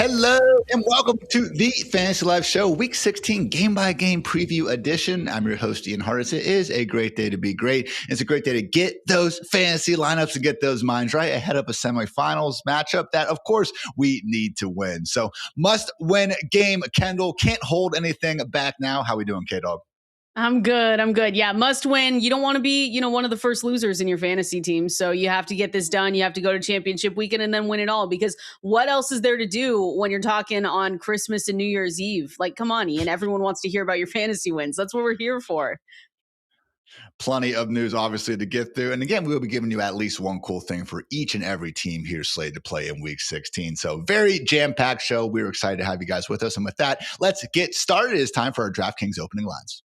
Hello and welcome to the Fantasy Live Show, Week 16 game-by-game preview edition. I'm your host, Ian Hartitz. It is a great day to be great. It's a great day to get those fantasy lineups and get those minds right ahead of a semifinals matchup that, of course, we need to win. So must-win game. Kendall can't hold anything back now. How we doing, K-Dog? I'm good. Yeah, must win. You don't want to be, one of the first losers in your fantasy team. So you have to get this done. You have to go to championship weekend and then win it all, because what else is there to do when you're talking on Christmas and New Year's Eve? Like, come on, Ian. Everyone wants to hear about your fantasy wins. That's what we're here for. Plenty of news, obviously, to get through. And again, we'll be giving you at least one cool thing for each and every team here slated to play in Week 16. So very jam-packed show. We're excited to have you guys with us. And with that, let's get started. It's time for our DraftKings opening lines.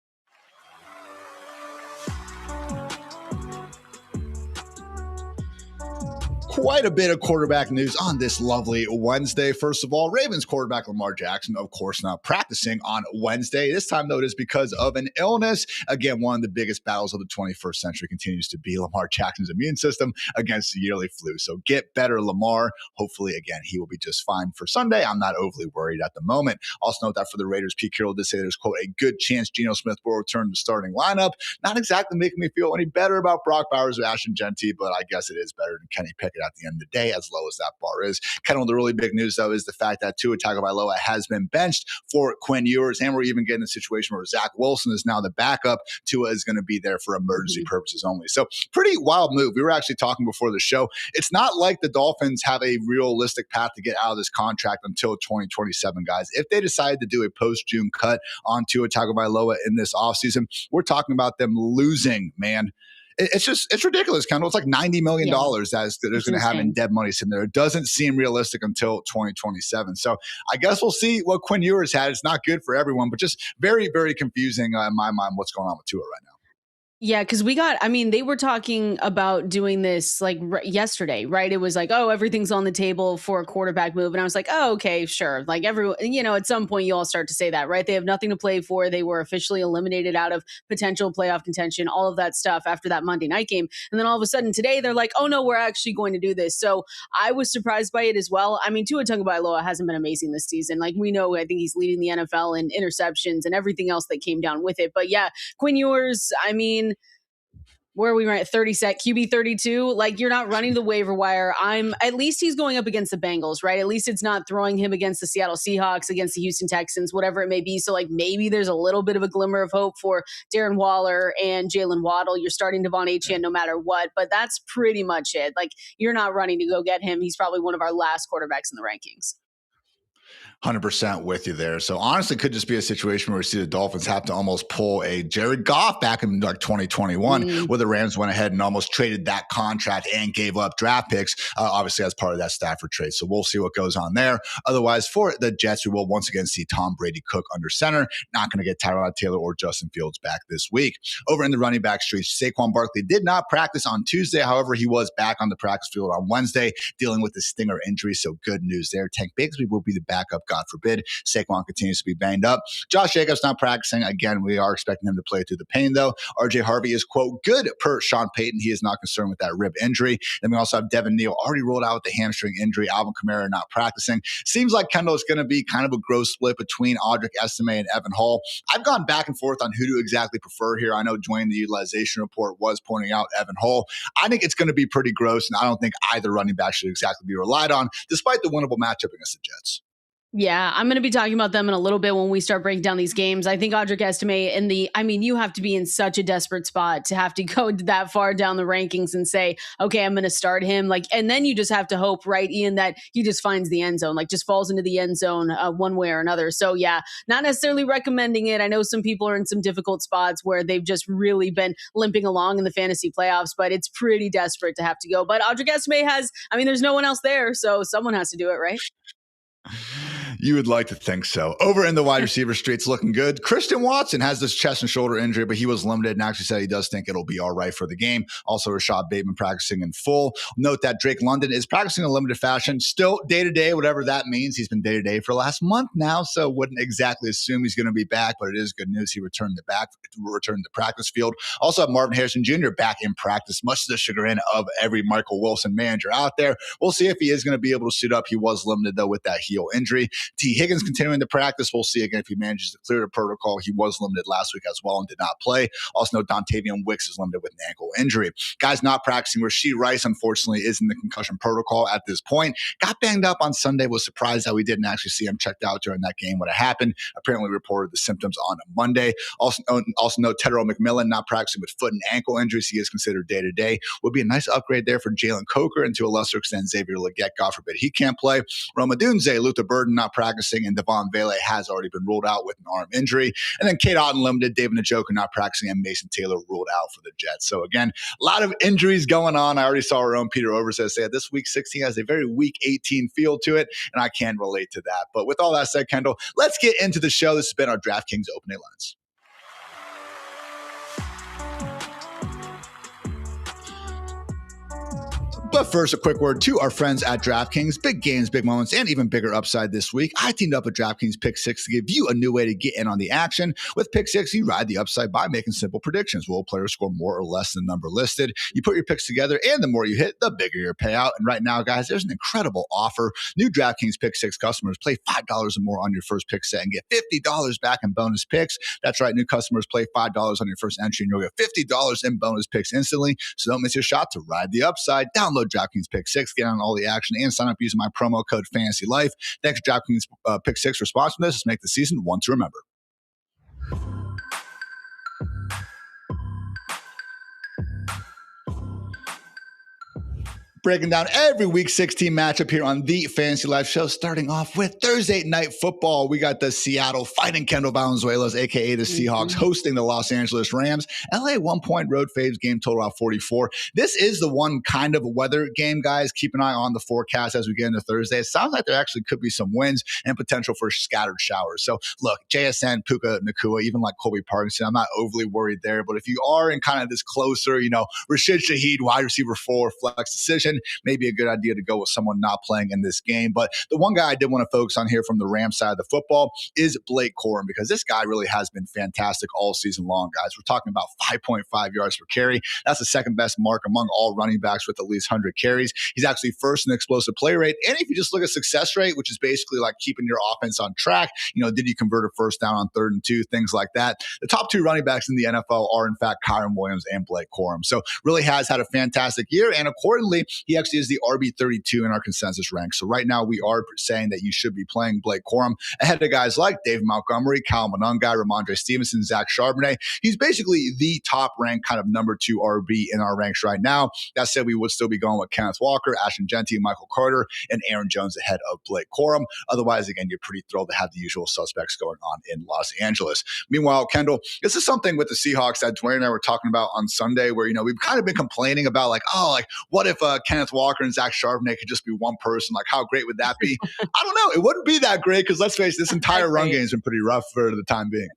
Quite a bit of quarterback news on this lovely Wednesday. First of all, Ravens quarterback Lamar Jackson, of course, not practicing on Wednesday. This time, though, it is because of an illness. Again, one of the biggest battles of the 21st century continues to be Lamar Jackson's immune system against the yearly flu. So get better, Lamar. Hopefully, again, he will be just fine for Sunday. I'm not overly worried at the moment. Also note that for the Raiders, Pete Carroll did say there's, quote, a good chance Geno Smith will return to the starting lineup. Not exactly making me feel any better about Brock Bowers or Ashton Genty, but I guess it is better than Kenny Pickett at the end of the day, as low as that bar is. Kind of the really big news, though, is the fact that Tua Tagovailoa has been benched for Quinn Ewers, and we're even getting a situation where Zach Wilson is now the backup. Tua is going to be there for emergency purposes only. So pretty wild move. We were actually talking before the show. It's not like the Dolphins have a realistic path to get out of this contract until 2027, guys. If they decide to do a post-June cut on Tua Tagovailoa in this offseason, we're talking about them losing, man. It's ridiculous, Kendall. It's like $90 million that there's going to have in dead money sitting there. It doesn't seem realistic until 2027. So I guess we'll see what Quinn Ewers had. It's not good for everyone, but just very, very confusing in my mind what's going on with Tua right now. Yeah, because they were talking about doing this like yesterday, right? It was like, oh, everything's on the table for a quarterback move. And I was like, oh, okay, sure. Like everyone, at some point you all start to say that, right? They have nothing to play for. They were officially eliminated out of potential playoff contention, all of that stuff after that Monday night game. And then all of a sudden today they're like, oh no, we're actually going to do this. So I was surprised by it as well. I mean, Tua Tagovailoa hasn't been amazing this season. Like we know, I think he's leading the NFL in interceptions and everything else that came down with it. But yeah, Quinn Ewers, I mean, where are we at 30 set QB 32? Like you're not running the waiver wire. At least he's going up against the Bengals, right? At least it's not throwing him against the Seattle Seahawks, against the Houston Texans, whatever it may be. So like maybe there's a little bit of a glimmer of hope for Darren Waller and Jalen Waddle. You're starting Devon Achane no matter what, but that's pretty much it. Like you're not running to go get him. He's probably one of our last quarterbacks in the rankings. 100% with you there. So honestly, it could just be a situation where we see the Dolphins have to almost pull a Jared Goff back in like 2021, where the Rams went ahead and almost traded that contract and gave up draft picks, obviously as part of that Stafford trade. So we'll see what goes on there. Otherwise, for the Jets, we will once again see Tom Brady cook under center. Not going to get Tyrod Taylor or Justin Fields back this week. Over in the running back streets, Saquon Barkley did not practice on Tuesday. However, he was back on the practice field on Wednesday, dealing with the stinger injury. So good news there. Tank Bigsby will be the backup, God forbid Saquon continues to be banged up. Josh Jacobs not practicing. Again, we are expecting him to play through the pain, though. RJ Harvey is, quote, good per Sean Payton. He is not concerned with that rib injury. Then we also have Devin Neal already rolled out with the hamstring injury. Alvin Kamara not practicing. Seems like Kendall is going to be kind of a gross split between Audric Estime and Evan Hall. I've gone back and forth on who to exactly prefer here. I know Dwayne, the utilization report, was pointing out Evan Hall. I think it's going to be pretty gross, and I don't think either running back should exactly be relied on, despite the winnable matchup against the Jets. Yeah, I'm going to be talking about them in a little bit when we start breaking down these games. I think Audric Estime you have to be in such a desperate spot to have to go that far down the rankings and say, okay, I'm going to start him. And then you just have to hope, right, Ian, that he just finds the end zone, just falls into the end zone one way or another. So yeah, not necessarily recommending it. I know some people are in some difficult spots where they've just really been limping along in the fantasy playoffs, but it's pretty desperate to have to go. But Audric Estime there's no one else there, so someone has to do it, right? You would like to think so. Over in the wide receiver streets, looking good. Christian Watson has this chest and shoulder injury, but he was limited and actually said he does think it'll be all right for the game. Also, Rashad Bateman practicing in full. Note that Drake London is practicing in limited fashion, still day-to-day, whatever that means. He's been day-to-day for the last month now, so wouldn't exactly assume he's going to be back, but it is good news he returned to the practice field. Also have Marvin Harrison Jr. back in practice, much to the chagrin of every Michael Wilson manager out there. We'll see if he is going to be able to suit up. He was limited, though, with that heel injury. T. Higgins continuing to practice. We'll see again if he manages to clear the protocol. He was limited last week as well and did not play. Also, know Dontavian Wicks is limited with an ankle injury. Guys not practicing. Rashee Rice, unfortunately, is in the concussion protocol at this point. Got banged up on Sunday. Was surprised that we didn't actually see him checked out during that game when it happened. Apparently reported the symptoms on Monday. Also know Tedro McMillan not practicing with foot and ankle injuries. He is considered day-to-day. Would be a nice upgrade there for Jalen Coker and to a lesser extent Xavier Legette. God forbid he can't play. Roma Dunze, Luther Burden not practicing, and Devon Vele has already been ruled out with an arm injury. And then Kate Otten limited, David Njoku not practicing, and Mason Taylor ruled out for the Jets. So again, a lot of injuries going on. I already saw our own Peter Overzet say this week 16 has a very week 18 feel to it, and I can relate to that. But with all that said, Kendall, let's get into the show. This has been our DraftKings opening lines. But first, a quick word to our friends at DraftKings. Big games, big moments, and even bigger upside this week. I teamed up with DraftKings Pick 6 to give you a new way to get in on the action. With Pick 6, you ride the upside by making simple predictions. Will a player score more or less than the number listed? You put your picks together, and the more you hit, the bigger your payout. And right now, guys, there's an incredible offer. New DraftKings Pick 6 customers play $5 or more on your first pick set and get $50 back in bonus picks. That's right. New customers play $5 on your first entry, and you'll get $50 in bonus picks instantly. So don't miss your shot to ride the upside. Download DraftKings Pick 6, get on all the action, and sign up using my promo code FANTASYLIFE. Thanks to DraftKings Pick 6 for sponsoring this. Let's make the season one to remember. Breaking down every Week 16 matchup here on the Fantasy Life Show, starting off with Thursday Night Football. We got the Seattle Fighting Kendall Valenzuelas, a.k.a. the Seahawks, hosting the Los Angeles Rams. LA 1-point road faves, game total out 44. This is the one kind of weather game, guys. Keep an eye on the forecast as we get into Thursday. It sounds like there actually could be some winds and potential for scattered showers. So, look, JSN, Puka Nacua, even like Colby Parkinson, I'm not overly worried there. But if you are in kind of this closer, Rashid Shaheed, wide receiver 4, flex decision, maybe a good idea to go with someone not playing in this game. But the one guy I did want to focus on here from the Rams side of the football is Blake Corum, because this guy really has been fantastic all season long, guys. We're talking about 5.5 yards per carry. That's the second best mark among all running backs with at least 100 carries. He's actually first in explosive play rate. And if you just look at success rate, which is basically like keeping your offense on track, did you convert a first down on 3rd and 2, things like that. The top 2 running backs in the NFL are, in fact, Kyron Williams and Blake Corum. So really has had a fantastic year. And accordingly, he actually is the RB32 in our consensus rank. So right now we are saying that you should be playing Blake Corum ahead of guys like Dave Montgomery, Kyle Monangai, Ramondre Stevenson, Zach Charbonnet. He's basically the top ranked kind of number 2 RB in our ranks right now. That said, we would still be going with Kenneth Walker, Ashton Genty, Michael Carter, and Aaron Jones ahead of Blake Corum. Otherwise, again, you're pretty thrilled to have the usual suspects going on in Los Angeles. Meanwhile, Kendall, this is something with the Seahawks that Dwayne and I were talking about on Sunday where, we've kind of been complaining about what if Kenneth Walker and Zach Charbonnet could just be one person? Like, how great would that be? I don't know. It wouldn't be that great because let's face it, this entire run game has been pretty rough for the time being.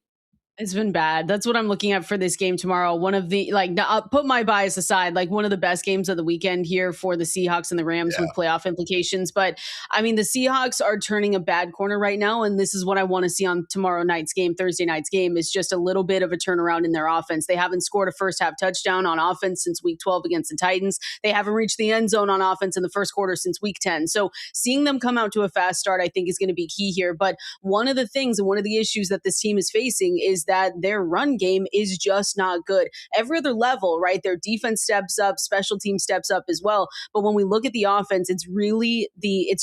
It's been bad. That's what I'm looking at for this game tomorrow. One of the, I'll put my bias aside, one of the best games of the weekend here for the Seahawks and the Rams with playoff implications. But I mean, the Seahawks are turning a bad corner right now. And this is what I want to see on tomorrow night's game, Thursday night's game, is just a little bit of a turnaround in their offense. They haven't scored a first half touchdown on offense since week 12 against the Titans. They haven't reached the end zone on offense in the first quarter since week 10. So seeing them come out to a fast start, I think is going to be key here. But one of the things and one of the issues that this team is facing is that their run game is just not good. Every other level, right? Their defense steps up, special team steps up as well. But when we look at the offense, it's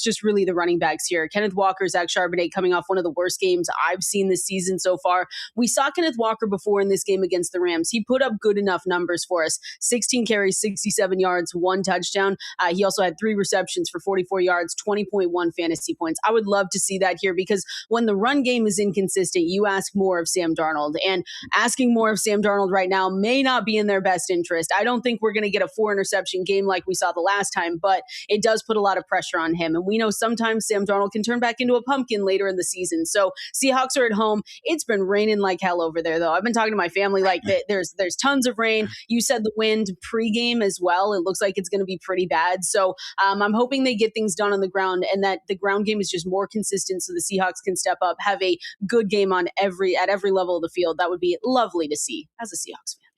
just really the running backs here. Kenneth Walker, Zach Charbonnet coming off one of the worst games I've seen this season so far. We saw Kenneth Walker before in this game against the Rams. He put up good enough numbers for us. 16 carries, 67 yards, 1 touchdown. He also had 3 receptions for 44 yards, 20.1 fantasy points. I would love to see that here because when the run game is inconsistent, you ask more of Sam Darnold. Darnold. And asking more of Sam Darnold right now may not be in their best interest. I don't think we're going to get a 4-interception game like we saw the last time, but it does put a lot of pressure on him. And we know sometimes Sam Darnold can turn back into a pumpkin later in the season. So Seahawks are at home. It's been raining like hell over there, though. I've been talking to my family like there's tons of rain. You said the wind pregame as well. It looks like it's going to be pretty bad. So I'm hoping they get things done on the ground and that the ground game is just more consistent so the Seahawks can step up, have a good game at every level of the field. That would be lovely to see as a Seahawks fan.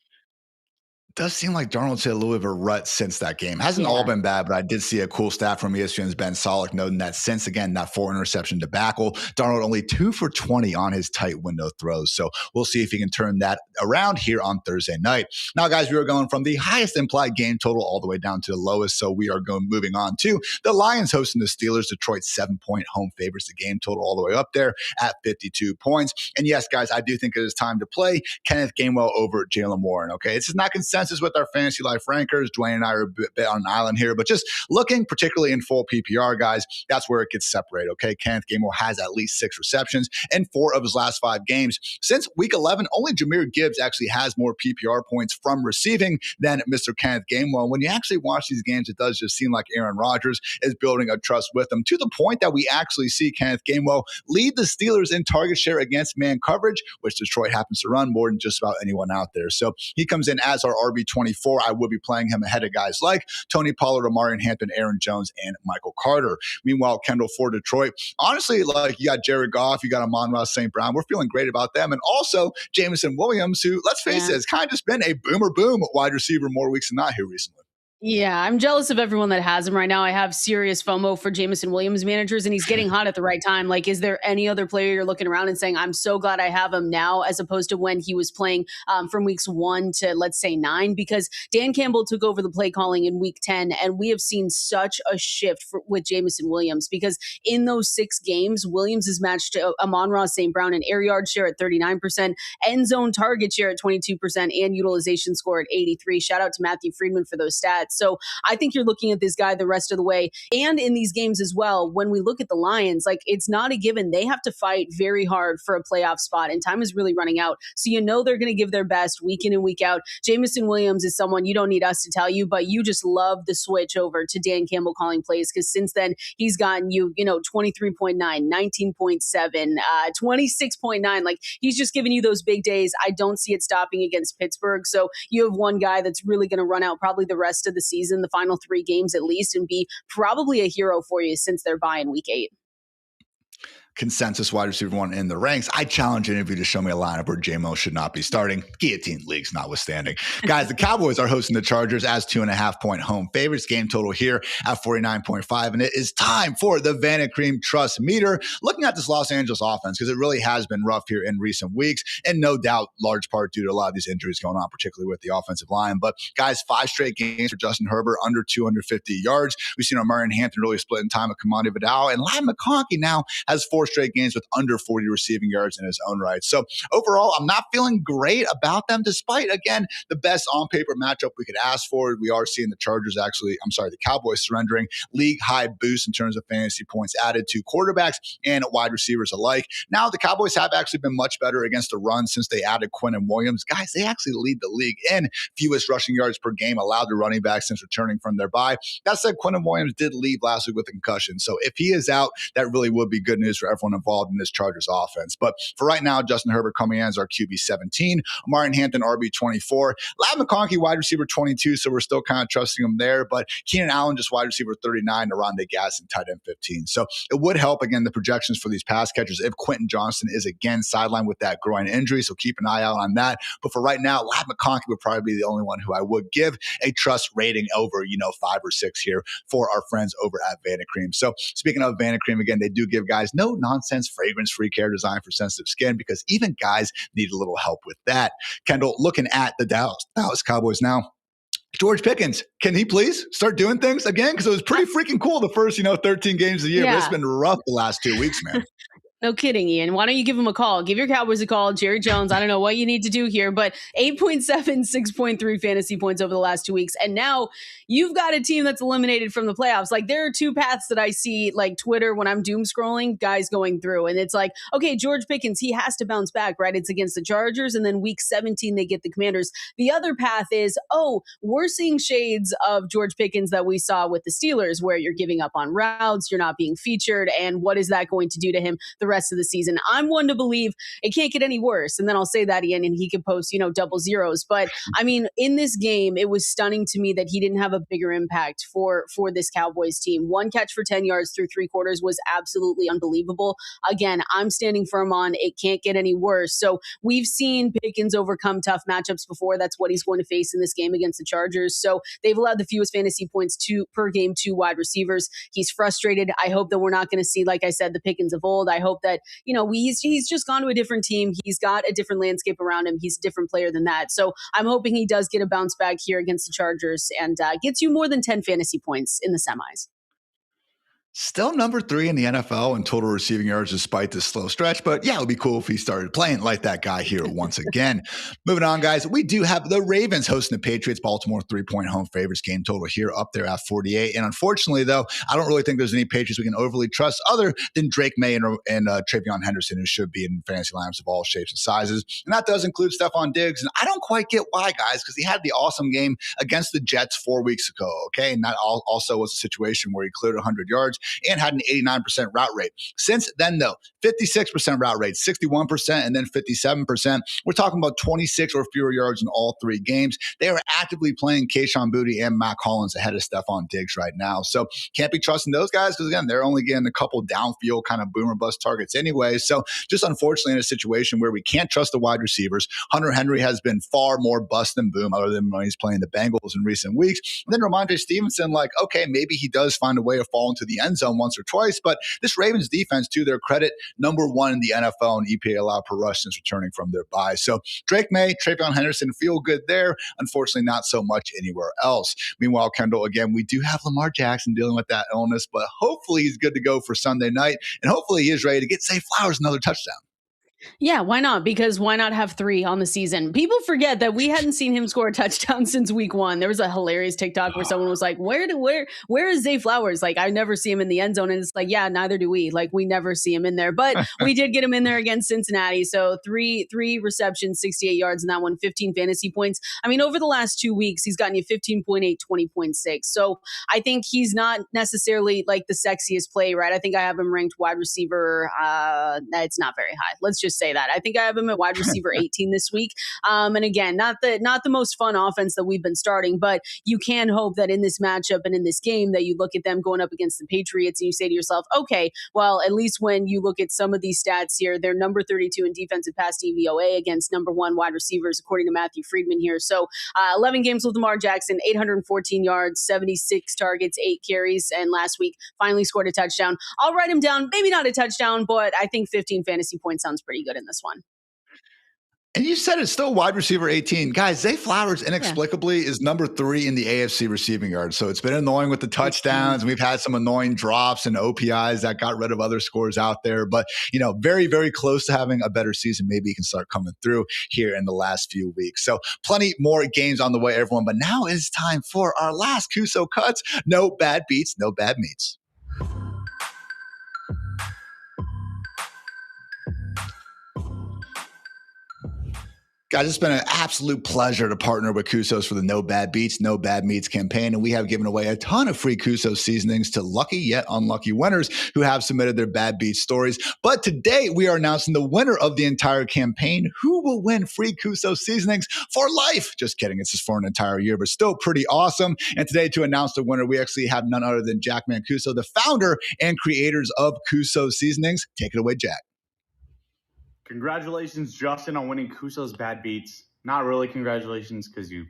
Does seem like Darnold's hit a little bit of a rut since that game. Hasn't all been bad, but I did see a cool stat from ESPN's Ben Solak noting that since, again, that 4-interception debacle, Darnold only 2 for 20 on his tight window throws. So we'll see if he can turn that around here on Thursday night. Now, guys, we are going from the highest implied game total all the way down to the lowest. So we are moving on to the Lions hosting the Steelers. Detroit 7-point home favorites, the game total all the way up there at 52 points. And yes, guys, I do think it is time to play Kenneth Gainwell over Jalen Warren. Okay, it's not consensus with our fantasy life rankers. Dwayne and I are a bit on an island here, but just looking particularly in full PPR, guys, that's where it gets separated. Okay, Kenneth Gainwell has at least 6 receptions in 4 of his last 5 games. Since week 11, only Jahmyr Gibbs actually has more PPR points from receiving than Mr. Kenneth Gainwell. When you actually watch these games, it does just seem like Aaron Rodgers is building a trust with him to the point that we actually see Kenneth Gainwell lead the Steelers in target share against man coverage, which Detroit happens to run more than just about anyone out there. So he comes in as our RB24. I will be playing him ahead of guys like Tony Pollard, Amarian Hampton, Aaron Jones, and Michael Carter. Meanwhile, Kendall for Detroit, honestly, like you got Jared Goff, you got Amon-Ra St. Brown. We're feeling great about them. And also Jameson Williams, who, let's face it, has kind of just been a boomer boom wide receiver more weeks than not here recently. Yeah, I'm jealous of everyone that has him right now. I have serious FOMO for Jameson Williams managers, and he's getting hot at the right time. Like, is there any other player you're looking around and saying, I'm so glad I have him now, as opposed to when he was playing from weeks 1 to, let's say, 9? Because Dan Campbell took over the play calling in week 10, and we have seen such a shift with Jameson Williams, because in those 6 games, Williams has matched Amon-Ra St. Brown in air yard share at 39%, end zone target share at 22%, and utilization score at 83. Shout out to Matthew Friedman for those stats. So I think you're looking at this guy the rest of the way. And in these games as well, when we look at the Lions, like, it's not a given. They have to fight very hard for a playoff spot, and time is really running out. So you know they're going to give their best week in and week out. Jameson Williams is someone you don't need us to tell you, but you just love the switch over to Dan Campbell calling plays, because since then he's gotten you 23.9, 19.7, 26.9. Like, he's just giving you those big days. I don't see it stopping against Pittsburgh. So you have one guy that's really going to run out probably the rest of the season, the final 3 games at least, and be probably a hero for you since they're bye in week 8. Consensus wide receiver 1 in the ranks. I challenge any of you to show me a lineup where J-Mo should not be starting. Guillotine leagues notwithstanding. Guys, the Cowboys are hosting the Chargers as 2.5-point home favorites. Game total here at 49.5. And it is time for the Vanacream Trust Meter. Looking at this Los Angeles offense, because it really has been rough here in recent weeks, and no doubt large part due to a lot of these injuries going on, particularly with the offensive line. But guys, 5 straight games for Justin Herbert under 250 yards. We've seen Amarian Hampton really splitting time with Kamani Vidal, and Ladd McConkey now has 4 straight games with under 40 receiving yards in his own right. So overall, I'm not feeling great about them, despite, again, the best on-paper matchup we could ask for. We are seeing the Cowboys surrendering league high boosts in terms of fantasy points added to quarterbacks and wide receivers alike. Now, the Cowboys have actually been much better against the run since they added Quinnen Williams. Guys, they actually lead the league in fewest rushing yards per game allowed to running backs since returning from their bye. That said, Quinnen Williams did leave last week with a concussion. So if he is out, that really would be good news for everyone involved in this Chargers offense. But for right now, Justin Herbert coming in as our QB 17, Amarian Hampton RB 24, Ladd McConkey wide receiver 22, so we're still kind of trusting him there. But Keenan Allen just wide receiver 39, Aronde Gasson tight end 15. So it would help, again, the projections for these pass catchers if Quentin Johnston is again sidelined with that groin injury. So keep an eye out on that. But for right now, Ladd McConkey would probably be the only one who I would give a trust rating over 5 or 6 here for our friends over at Vanacream. So speaking of Vanacream, again, they do give guys no nonsense fragrance-free care designed for sensitive skin, because even guys need a little help with that. Kendall, looking at the Dallas Cowboys now, George Pickens, can he please start doing things again? Because it was pretty freaking cool the first, 13 games of the year, but it's been rough the last 2 weeks, man. No kidding, Ian. Why don't you give him a call? Give your Cowboys a call. Jerry Jones, I don't know what you need to do here, but 8.7, 6.3 fantasy points over the last 2 weeks. And now you've got a team that's eliminated from the playoffs. Like, there are two paths that I see, like Twitter, when I'm doom scrolling, guys going through. And it's like, okay, George Pickens, he has to bounce back, right? It's against the Chargers. And then week 17, they get the Commanders. The other path is, oh, we're seeing shades of George Pickens that we saw with the Steelers, where you're giving up on routes, you're not being featured. And what is that going to do to him the rest of the season? I'm one to believe it can't get any worse. And then I'll say that, Ian, and he could post, double zeros. But I mean, in this game, it was stunning to me that he didn't have a bigger impact for this Cowboys team. 1 catch for 10 yards through 3 quarters was absolutely unbelievable. Again, I'm standing firm on it can't get any worse. So we've seen Pickens overcome tough matchups before. That's what he's going to face in this game against the Chargers. So they've allowed the fewest fantasy points per game to wide receivers. He's frustrated. I hope that we're not going to see, like I said, the Pickens of old. I hope that, he's just gone to a different team. He's got a different landscape around him. He's a different player than that. So I'm hoping he does get a bounce back here against the Chargers and gets you more than 10 fantasy points in the semis. Still number 3 in the NFL in total receiving yards despite this slow stretch. But yeah, it would be cool if he started playing like that guy here once again. Moving on, guys, we do have the Ravens hosting the Patriots. Baltimore 3-point home favorites, game total here up there at 48. And unfortunately, though, I don't really think there's any Patriots we can overly trust other than Drake May and Travion Henderson, who should be in fantasy lineups of all shapes and sizes. And that does include Stephon Diggs. And I don't quite get why, guys, because he had the awesome game against the Jets 4 weeks ago. Okay. And that also was a situation where he cleared 100 yards and had an 89% route rate. Since then, though, 56% route rate, 61%, and then 57%. We're talking about 26 or fewer yards in all 3 games. They are actively playing Kayshon Boutte and Mac Hollins ahead of Stephon Diggs right now. So can't be trusting those guys because, again, they're only getting a couple downfield kind of boomer bust targets anyway. So just unfortunately in a situation where we can't trust the wide receivers. Hunter Henry has been far more bust than boom other than when he's playing the Bengals in recent weeks. And then Ramondre Stevenson, okay, maybe he does find a way to fall into the end zone once or twice, but this Ravens defense, to their credit, number 1 in the NFL in EPA allowed per rush since returning from their bye. So Drake May, Travion Henderson feel good there. Unfortunately, not so much anywhere else. Meanwhile, Kendall, again, we do have Lamar Jackson dealing with that illness, but hopefully he's good to go for Sunday night, and hopefully he is ready to get Zay Flowers another touchdown. Yeah, why not? Because why not have 3 on the season? People forget that we hadn't seen him score a touchdown since week 1. There was a hilarious TikTok where someone was like, where is Zay Flowers? I never see him in the end zone. And it's like, yeah, neither do we. We never see him in there. But we did get him in there against Cincinnati. So three receptions, 68 yards in that one, 15 fantasy points. I mean, over the last 2 weeks, he's gotten you 15.8, 20.6. So I think he's not necessarily the sexiest play, right? I think I have him ranked wide receiver. It's not very high. Let's just say that. I think I have him at wide receiver 18 this week. And again, not the most fun offense that we've been starting, but you can hope that in this matchup and in this game that you look at them going up against the Patriots and you say to yourself, okay, well, at least when you look at some of these stats here, they're number 32 in defensive pass DVOA against number 1 wide receivers, according to Matthew Friedman here. So 11 games with Lamar Jackson, 814 yards, 76 targets, 8 carries, and last week finally scored a touchdown. I'll write him down, maybe not a touchdown, but I think 15 fantasy points sounds pretty good in this one. And you said it's still wide receiver 18. Guys, Zay Flowers inexplicably is number 3 in the AFC receiving yards. So it's been annoying with the touchdowns. We've had some annoying drops and OPIs that got rid of other scores out there. But, very, very close to having a better season. Maybe he can start coming through here in the last few weeks. So plenty more games on the way, everyone. But now it's time for our last Kuso cuts. No bad beats, no bad meats. Guys, it's been an absolute pleasure to partner with Kusos for the No Bad Beats, No Bad Meats campaign. And we have given away a ton of free Kusos seasonings to lucky yet unlucky winners who have submitted their Bad Beats stories. But today we are announcing the winner of the entire campaign who will win free Kusos seasonings for life. Just kidding. It's just for an entire year, but still pretty awesome. And today to announce the winner, we actually have none other than Jack Mancuso, the founder and creators of Kusos Seasonings. Take it away, Jack. Congratulations, Justin, on winning Kuso's Bad Beats. Not really congratulations because you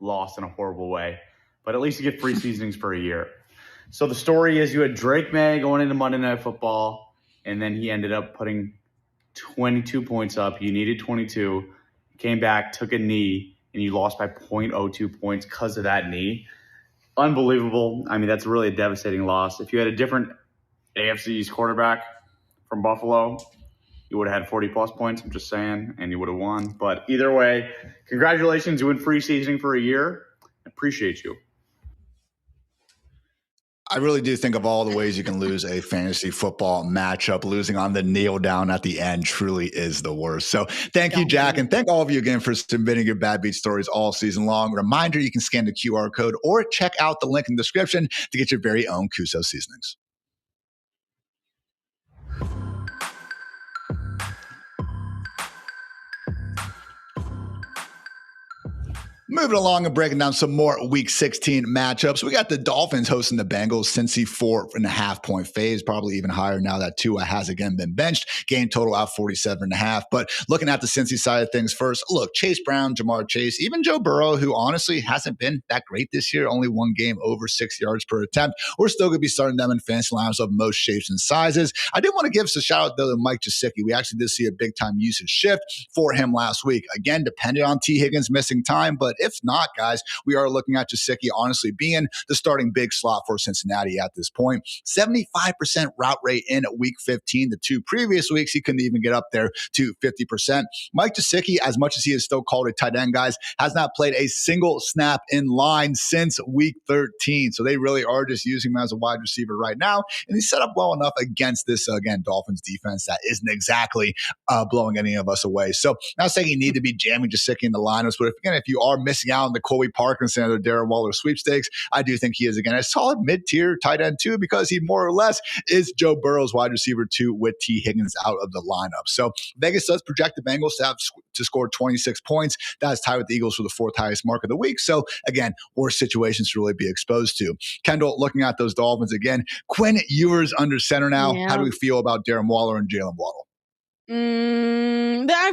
lost in a horrible way, but at least you get free seasonings for a year. So the story is you had Drake May going into Monday Night Football, and then he ended up putting 22 points up. You needed 22. Came back, took a knee, and you lost by 0.02 points because of that knee. Unbelievable. I mean, that's really a devastating loss. If you had a different AFC East quarterback, from Buffalo, you would have had 40-plus points, I'm just saying, and you would have won. But either way, congratulations. You went free seasoning for a year. I appreciate you. I really do think of all the ways you can lose a fantasy football matchup, losing on the kneel down at the end truly is the worst. So thank you, Jack. And thank all of you again for submitting your bad beat stories all season long. Reminder, you can scan the QR code or check out the link in the description to get your very own Kuso seasonings. Moving along and breaking down some more Week 16 matchups. We got the Dolphins hosting the Bengals. Cincy 4.5-point faves, probably even higher now that Tua has again been benched. Game total out 47.5. But looking at the Cincy side of things first, look, Chase Brown, Jamar Chase, even Joe Burrow, who honestly hasn't been that great this year, only one game over 6 yards per attempt. We're still going to be starting them in fantasy lineups of most shapes and sizes. I did want to give us a shout out though to Mike Gesicki. We actually did see a big time usage shift for him last week. Again, dependent on T. Higgins missing time, but if not, guys, we are looking at Gesicki honestly being the starting big slot for Cincinnati at this point. 75% route rate in Week 15. The 2 previous weeks, he couldn't even get up there to 50%. Mike Gesicki, as much as he is still called a tight end, guys, has not played a single snap in line since Week 13. So they really are just using him as a wide receiver right now. And he's set up well enough against this, again, Dolphins defense that isn't exactly blowing any of us away. So not saying you need to be jamming Gesicki in the lineups, but if you are missing out on the Colby Parkinson or the Darren Waller sweepstakes, I do think he is, again, a solid mid-tier tight end too, because he more or less is Joe Burrow's wide receiver too with T. Higgins out of the lineup. So Vegas does project the Bengals to score 26 points. That's tied with the Eagles for the 4th highest mark of the week. So again, worse situations to really be exposed to. Kendall, looking at those Dolphins again, Quinn Ewers under center now. Yeah. How do we feel about Darren Waller and Jalen Waddle?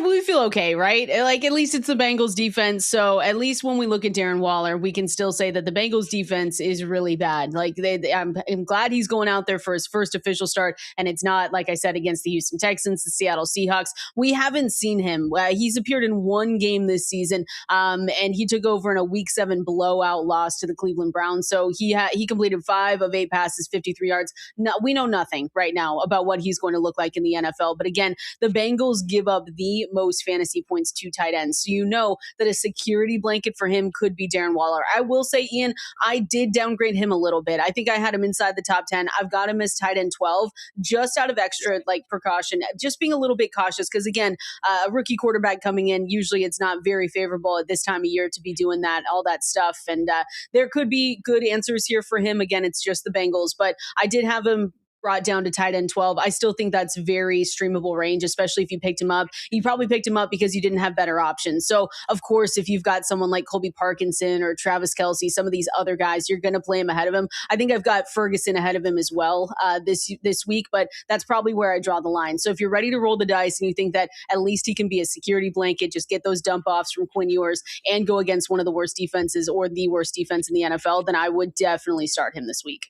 We feel okay, right? Like, at least it's the Bengals defense. So at least when we look at Darren Waller, we can still say that the Bengals defense is really bad. Like, I'm glad he's going out there for his first official start. And it's not, like I said, against the Houston Texans, the Seattle Seahawks. We haven't seen him. He's appeared in one game this season. And he took over in a Week 7 blowout loss to the Cleveland Browns. So he completed 5 of 8 passes, 53 yards. No, we know nothing right now about what he's going to look like in the NFL. But again, the Bengals give up the most fantasy points to tight ends. So you know that a security blanket for him could be Darren Waller. I will say, Ian, I did downgrade him a little bit. I think I had him inside the top 10. I've got him as tight end 12, just out of extra precaution, just being a little bit cautious. Because again, a rookie quarterback coming in, usually it's not very favorable at this time of year to be doing all that stuff. And there could be good answers here for him. Again, it's just the Bengals, but I did have him brought down to tight end 12. I still think that's very streamable range, especially if you picked him up. You probably picked him up because you didn't have better options. So, of course, if you've got someone like Colby Parkinson or Travis Kelce, some of these other guys, you're going to play him ahead of him. I think I've got Ferguson ahead of him as well this week, but that's probably where I draw the line. So if you're ready to roll the dice and you think that at least he can be a security blanket, just get those dump offs from Quinn Ewers and go against one of the worst defenses or the worst defense in the NFL, then I would definitely start him this week.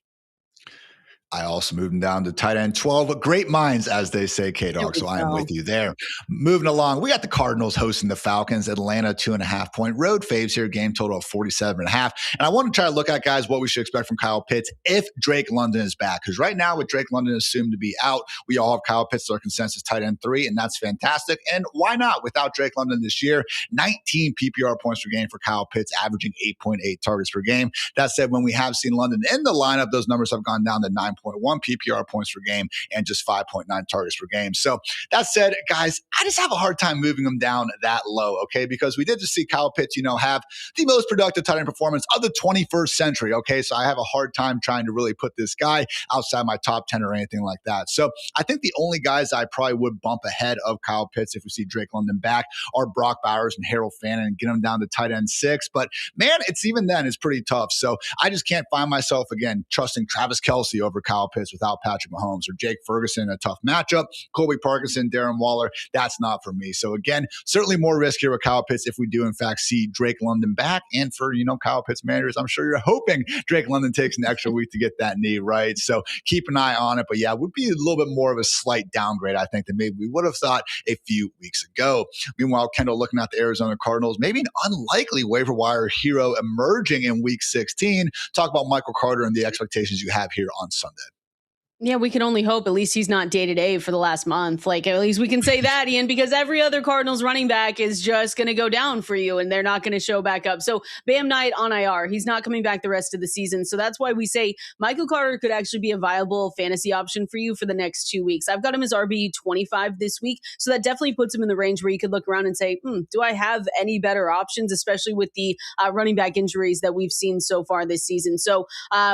I also moved him down to tight end 12. Great minds, as they say, K-Dog. So I am with you there. Moving along, we got the Cardinals hosting the Falcons. Atlanta, 2.5-point road faves here. Game total of 47.5. And I want to try to look at, guys, what we should expect from Kyle Pitts if Drake London is back. Because right now, with Drake London assumed to be out, we all have Kyle Pitts as our consensus tight end 3, and that's fantastic. And why not? Without Drake London this year, 19 PPR points per game for Kyle Pitts, averaging 8.8 targets per game. That said, when we have seen London in the lineup, those numbers have gone down to 9.1 PPR points per game and just 5.9 targets per game. So that said, guys, I just have a hard time moving them down that low, okay? Because we did just see Kyle Pitts, have the most productive tight end performance of the 21st century, okay? So I have a hard time trying to really put this guy outside my top 10 or anything like that. So I think the only guys I probably would bump ahead of Kyle Pitts if we see Drake London back are Brock Bowers and Harold Fannin and get them down to tight end 6. But man, it's even then, it's pretty tough. So I just can't find myself, again, trusting Travis Kelce over Kyle Pitts without Patrick Mahomes, or Jake Ferguson in a tough matchup. Colby Parkinson, Darren Waller, that's not for me. So again, certainly more risk here with Kyle Pitts if we do in fact see Drake London back. And for, Kyle Pitts managers, I'm sure you're hoping Drake London takes an extra week to get that knee right. So keep an eye on it. But yeah, it would be a little bit more of a slight downgrade, I think, than maybe we would have thought a few weeks ago. Meanwhile, Kendall, looking at the Arizona Cardinals, maybe an unlikely waiver wire hero emerging in week 16. Talk about Michael Carter and the expectations you have here on Sunday. Yeah, we can only hope at least he's not day-to-day for the last month. Like, at least we can say that, Ian, because every other Cardinals running back is just going to go down for you and they're not going to show back up. So Bam Knight on IR, he's not coming back the rest of the season. So that's why we say Michael Carter could actually be a viable fantasy option for you for the next 2 weeks. I've got him as RB 25 this week. So that definitely puts him in the range where you could look around and say, do I have any better options, especially with the running back injuries that we've seen so far this season. So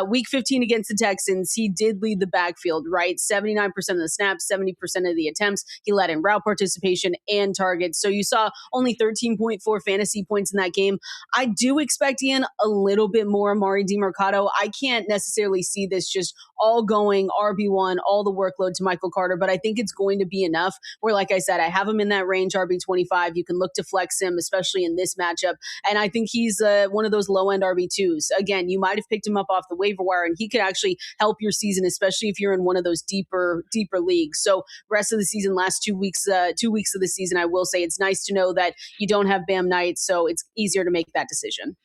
week 15 against the Texans, he did lead the backfield, right? 79% of the snaps, 70% of the attempts. He led in route participation and targets. So you saw only 13.4 fantasy points in that game. I do expect, Ian, a little bit more Amari DiMercato. I can't necessarily see this just all going RB1, all the workload to Michael Carter, but I think it's going to be enough where, like I said, I have him in that range, RB25. You can look to flex him, especially in this matchup. And I think he's one of those low-end RB2s. Again, you might have picked him up off the waiver wire, and he could actually help your season, especially if you're in one of those deeper leagues. So rest of the season, last 2 weeks, 2 weeks of the season, I will say it's nice to know that you don't have Bam Knight, so it's easier to make that decision.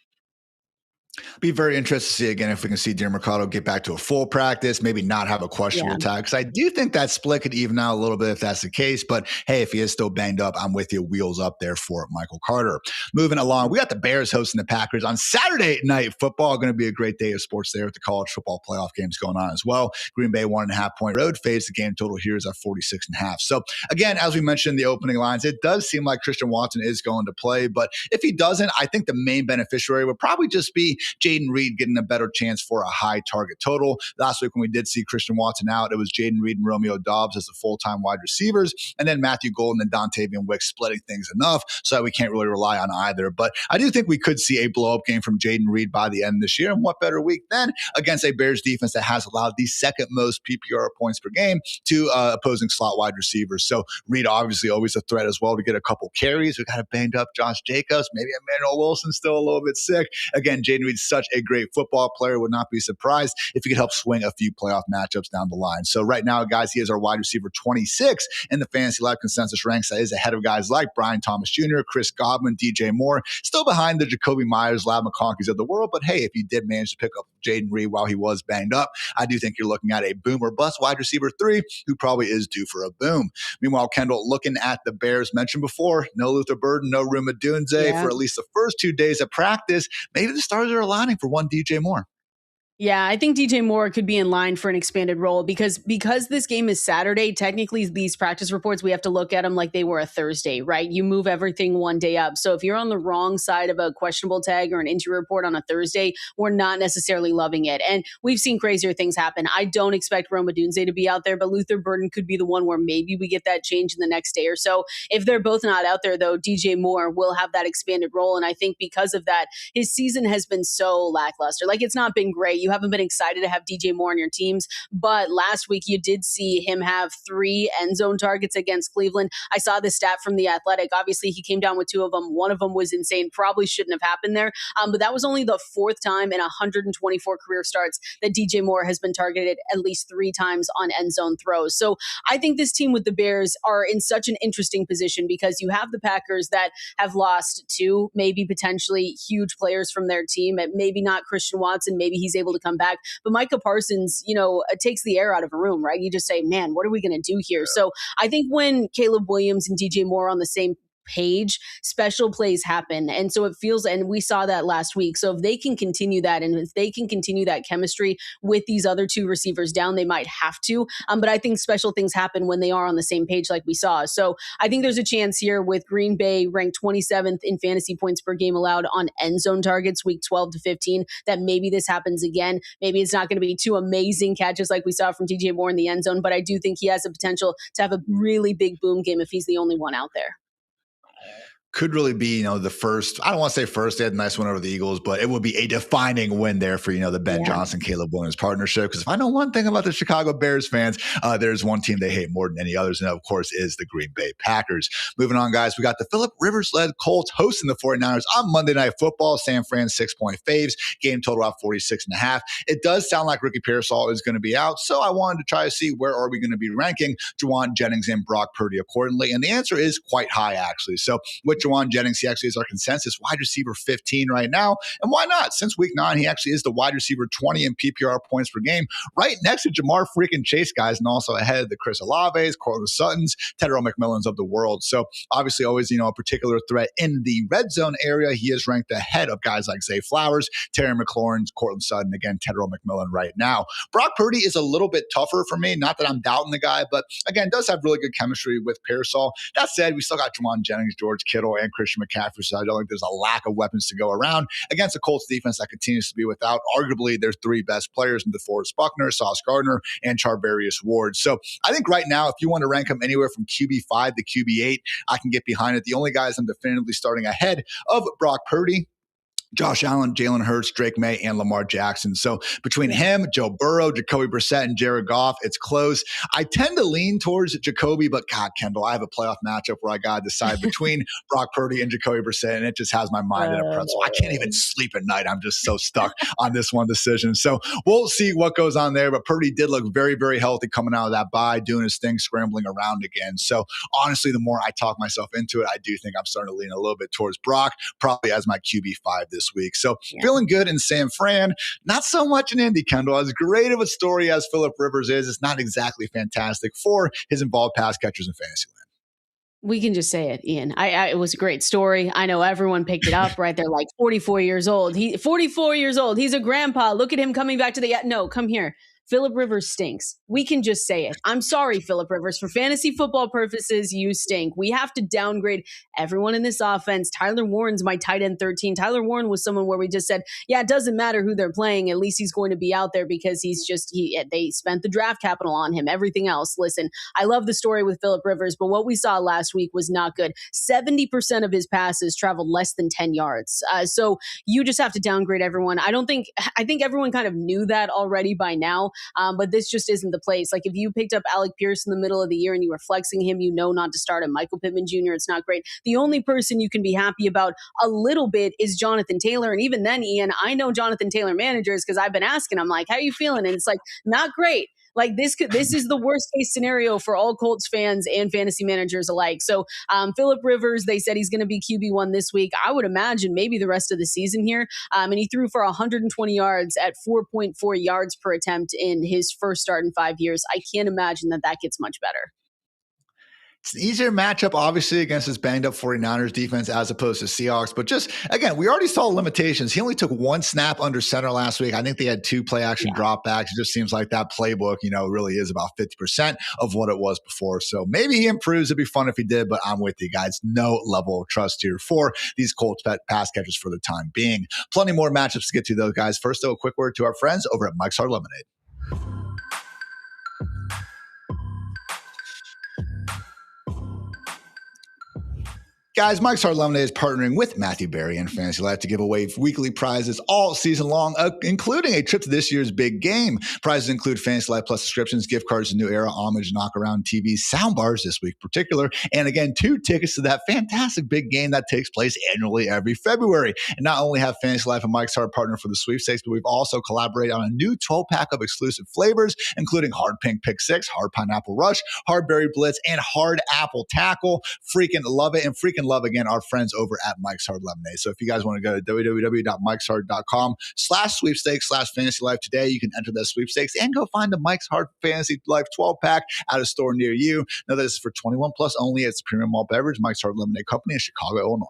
Be very interested to see again if we can see DiMercato get back to a full practice, maybe not have a questionable tag. Because I do think that split could even out a little bit if that's the case. But hey, if he is still banged up, I'm with you. Wheels up there for Michael Carter. Moving along, we got the Bears hosting the Packers on Saturday Night Football. Going to be a great day of sports there with the college football playoff games going on as well. Green Bay 1.5 point road phase. The game total here is at 46.5. So again, as we mentioned in the opening lines, it does seem like Christian Watson is going to play. But if he doesn't, I think the main beneficiary would probably just be Jaden Reed getting a better chance for a high target total. Last week when we did see Christian Watson out, it was Jaden Reed and Romeo Doubs as the full-time wide receivers, and then Matthew Golden and Dontavian Wicks splitting things enough so that we can't really rely on either. But I do think we could see a blow-up game from Jaden Reed by the end of this year, and what better week than against a Bears defense that has allowed the second most PPR points per game to opposing slot wide receivers. So Reed obviously always a threat as well to get a couple carries. We got a banged up Josh Jacobs, maybe Emmanuel Wilson still a little bit sick. Again, Jaden Reed's such a great football player. Would not be surprised if he could help swing a few playoff matchups down the line. So right now, guys, he is our wide receiver 26 in the Fantasy Life consensus ranks. That is ahead of guys like Brian Thomas Jr., Chris Godwin, DJ Moore, still behind the Jacoby Myers, Lab McConkeys of the world. But hey, if you did manage to pick up Jaden Reed while he was banged up, I do think you're looking at a boom or bust wide receiver 3 who probably is due for a boom. Meanwhile, Kendall, looking at the Bears mentioned before, no Luther Burden, no Ruma Dunze for at least the first 2 days of practice. Maybe the stars are aligning for one DJ Moore. Yeah, I think DJ Moore could be in line for an expanded role because this game is Saturday. Technically, these practice reports, we have to look at them like they were a Thursday, right? You move everything one day up. So if you're on the wrong side of a questionable tag or an injury report on a Thursday, we're not necessarily loving it. And we've seen crazier things happen. I don't expect Roma Dunze to be out there, but Luther Burden could be the one where maybe we get that change in the next day or so. If they're both not out there, though, DJ Moore will have that expanded role. And I think because of that, his season has been so lackluster. Like, it's not been great. You haven't been excited to have DJ Moore on your teams, but last week you did see him have 3 end zone targets against Cleveland. I saw the stat from The Athletic. Obviously, he came down with 2 of them. One of them was insane. Probably shouldn't have happened there, but that was only the 4th time in 124 career starts that DJ Moore has been targeted at least 3 times on end zone throws. So I think this team with the Bears are in such an interesting position because you have the Packers that have lost 2, maybe potentially huge players from their team, maybe not Christian Watson, maybe he's able to come back. But Micah Parsons, takes the air out of a room, right? You just say, man, what are we going to do here? Yeah. So I think when Caleb Williams and DJ Moore are on the same page, special plays happen. And so it feels, and we saw that last week. So if they can continue that, and if they can continue that chemistry with these other 2 receivers down, they might have to. But I think special things happen when they are on the same page like we saw. So I think there's a chance here with Green Bay ranked 27th in fantasy points per game allowed on end zone targets week 12 to 15, that maybe this happens again. Maybe it's not going to be 2 amazing catches like we saw from DJ Moore in the end zone, but I do think he has the potential to have a really big boom game if he's the only one out there. Could really be, the first, I don't want to say first, they had a nice win over the Eagles, but it would be a defining win there for, the Ben Johnson, Caleb Williams partnership. Because if I know one thing about the Chicago Bears fans, there's one team they hate more than any others. And that, of course, is the Green Bay Packers. Moving on, guys, we got the Phillip Rivers-led Colts hosting the 49ers on Monday Night Football. San Fran 6-point faves, game total out 46.5. It does sound like Ricky Pearsall is going to be out. So I wanted to try to see where are we going to be ranking Juwan Jennings and Brock Purdy accordingly. And the answer is quite high, actually. So with Juwan Jennings. He actually is our consensus wide receiver 15 right now. And why not? Since week 9, he actually is the wide receiver 20 in PPR points per game, right next to Jamar freaking Chase, guys, and also ahead of the Chris Olaves, Cortland Suttons, Tedero McMillans of the world. So obviously always, a particular threat in the red zone area. He is ranked ahead of guys like Zay Flowers, Terry McLaurin, Cortland Sutton, again, Tedero McMillan right now. Brock Purdy is a little bit tougher for me. Not that I'm doubting the guy, but again, does have really good chemistry with Pearsall. That said, we still got Juwan Jennings, George Kittle, and Christian McCaffrey, so I don't think there's a lack of weapons to go around against a Colts defense that continues to be without arguably their 3 best players in DeForest Buckner, Sauce Gardner, and Charvarius Ward. So I think right now, if you want to rank them anywhere from QB5 to QB8, I can get behind it. The only guys I'm definitively starting ahead of Brock Purdy, Josh Allen, Jalen Hurts, Drake May, and Lamar Jackson. So between him, Joe Burrow, Jacoby Brissett, and Jared Goff, it's close. I tend to lean towards Jacoby, but God, Kendall, I have a playoff matchup where I got to decide between Brock Purdy and Jacoby Brissett, and it just has my mind in a pretzel. I can't even sleep at night. I'm just so stuck on this one decision. So we'll see what goes on there, but Purdy did look very, very healthy coming out of that bye, doing his thing, scrambling around again. So honestly, the more I talk myself into it, I do think I'm starting to lean a little bit towards Brock, probably as my QB5 this week. So feeling good in San Fran, not so much in Indy, Kendall. As great of a story as Phillip Rivers is, it's not exactly fantastic for his involved pass catchers in fantasy land. We can just say it, Ian. It was a great story. I know everyone picked it up, right? They're like 44 years old. 44 years old. He's a grandpa. Look at him coming back to the, no, come here. Phillip Rivers stinks. We can just say it. I'm sorry, Phillip Rivers. For fantasy football purposes, you stink. We have to downgrade everyone in this offense. Tyler Warren's my tight end 13. Tyler Warren was someone where we just said, yeah, it doesn't matter who they're playing. At least he's going to be out there because they spent the draft capital on him. Everything else, listen, I love the story with Phillip Rivers, but what we saw last week was not good. 70% of his passes traveled less than 10 yards. So you just have to downgrade everyone. I think everyone kind of knew that already by now. But this just isn't the place. Like if you picked up Alec Pierce in the middle of the year and you were flexing him, not to start him. Michael Pittman Jr., it's not great. The only person you can be happy about a little bit is Jonathan Taylor. And even then, Ian, I know Jonathan Taylor managers because I've been asking, I'm like, how are you feeling? And it's like, not great. Like this is the worst case scenario for all Colts fans and fantasy managers alike. So Phillip Rivers, they said he's going to be QB1 this week. I would imagine maybe the rest of the season here. And he threw for 120 yards at 4.4 yards per attempt in his first start in 5 years. I can't imagine that gets much better. It's an easier matchup, obviously, against this banged-up 49ers defense as opposed to Seahawks. But just, again, we already saw limitations. He only took 1 snap under center last week. I think they had 2 play-action dropbacks. It just seems like that playbook, really is about 50% of what it was before. So maybe he improves. It'd be fun if he did, but I'm with you guys. No level of trust here for these Colts pass catchers for the time being. Plenty more matchups to get to, though, guys. First, though, a quick word to our friends over at Mike's Hard Lemonade. Guys, Mike's Hard Lemonade is partnering with Matthew Berry and Fantasy Life to give away weekly prizes all season long, including a trip to this year's big game. Prizes include Fantasy Life Plus subscriptions, gift cards to New Era, Homage, Knockaround TVs, soundbars this week in particular, and again, 2 tickets to that fantastic big game that takes place annually every February. And not only have Fantasy Life and Mike's Hard partner for the sweepstakes, but we've also collaborated on a new 12-pack of exclusive flavors, including Hard Pink Pick 6, Hard Pineapple Rush, Hard Berry Blitz, and Hard Apple Tackle. Freaking love it, and freaking love, again, our friends over at Mike's Hard Lemonade. So if you guys want to go to www.mikeshard.com/sweepstakes/fantasy life today, you can enter the sweepstakes and go find the Mike's Hard Fantasy Life 12-pack at a store near you. Now, this is for 21 plus only. It's a premium malt beverage, Mike's Hard Lemonade Company in Chicago, Illinois.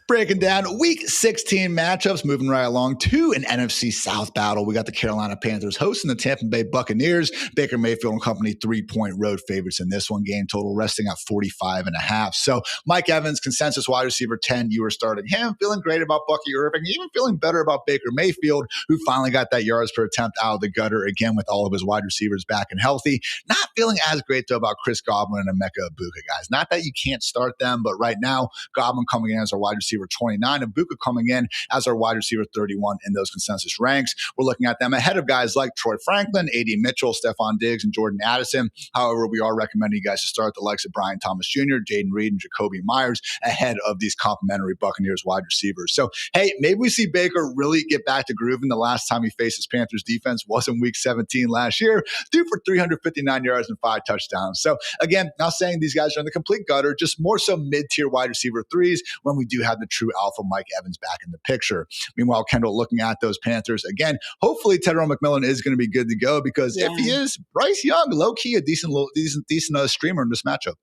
Breaking down week 16 matchups, moving right along to an NFC South battle. We got the Carolina Panthers hosting the Tampa Bay Buccaneers. Baker Mayfield and company 3-point road favorites in this one. Game total resting at 45.5. So Mike Evans, consensus wide receiver 10. You were starting him. Feeling great about Bucky Irving. Even feeling better about Baker Mayfield, who finally got that yards per attempt out of the gutter again with all of his wide receivers back and healthy. Not feeling as great, though, about Chris Godwin and Emeka Egbuka, guys. Not that you can't start them, but right now, Godwin coming in as our wide receiver receiver 29, and Buka coming in as our wide receiver 31 in those consensus ranks. We're looking at them ahead of guys like Troy Franklin, A.D. Mitchell, Stephon Diggs, and Jordan Addison. However, we are recommending you guys to start the likes of Brian Thomas Jr., Jaden Reed, and Jacoby Myers ahead of these complimentary Buccaneers wide receivers. So, hey, maybe we see Baker really get back to grooving. The last time he faced his Panthers defense was in week 17 last year, threw for 359 yards and 5 touchdowns. So, again, not saying these guys are in the complete gutter, just more so mid-tier wide receiver threes when we do have the true alpha Mike Evans back in the picture. Meanwhile, Kendall, looking at those Panthers again, hopefully Tyrone McMillan is going to be good to go, because if he is, Bryce Young, low-key a decent streamer in this matchup.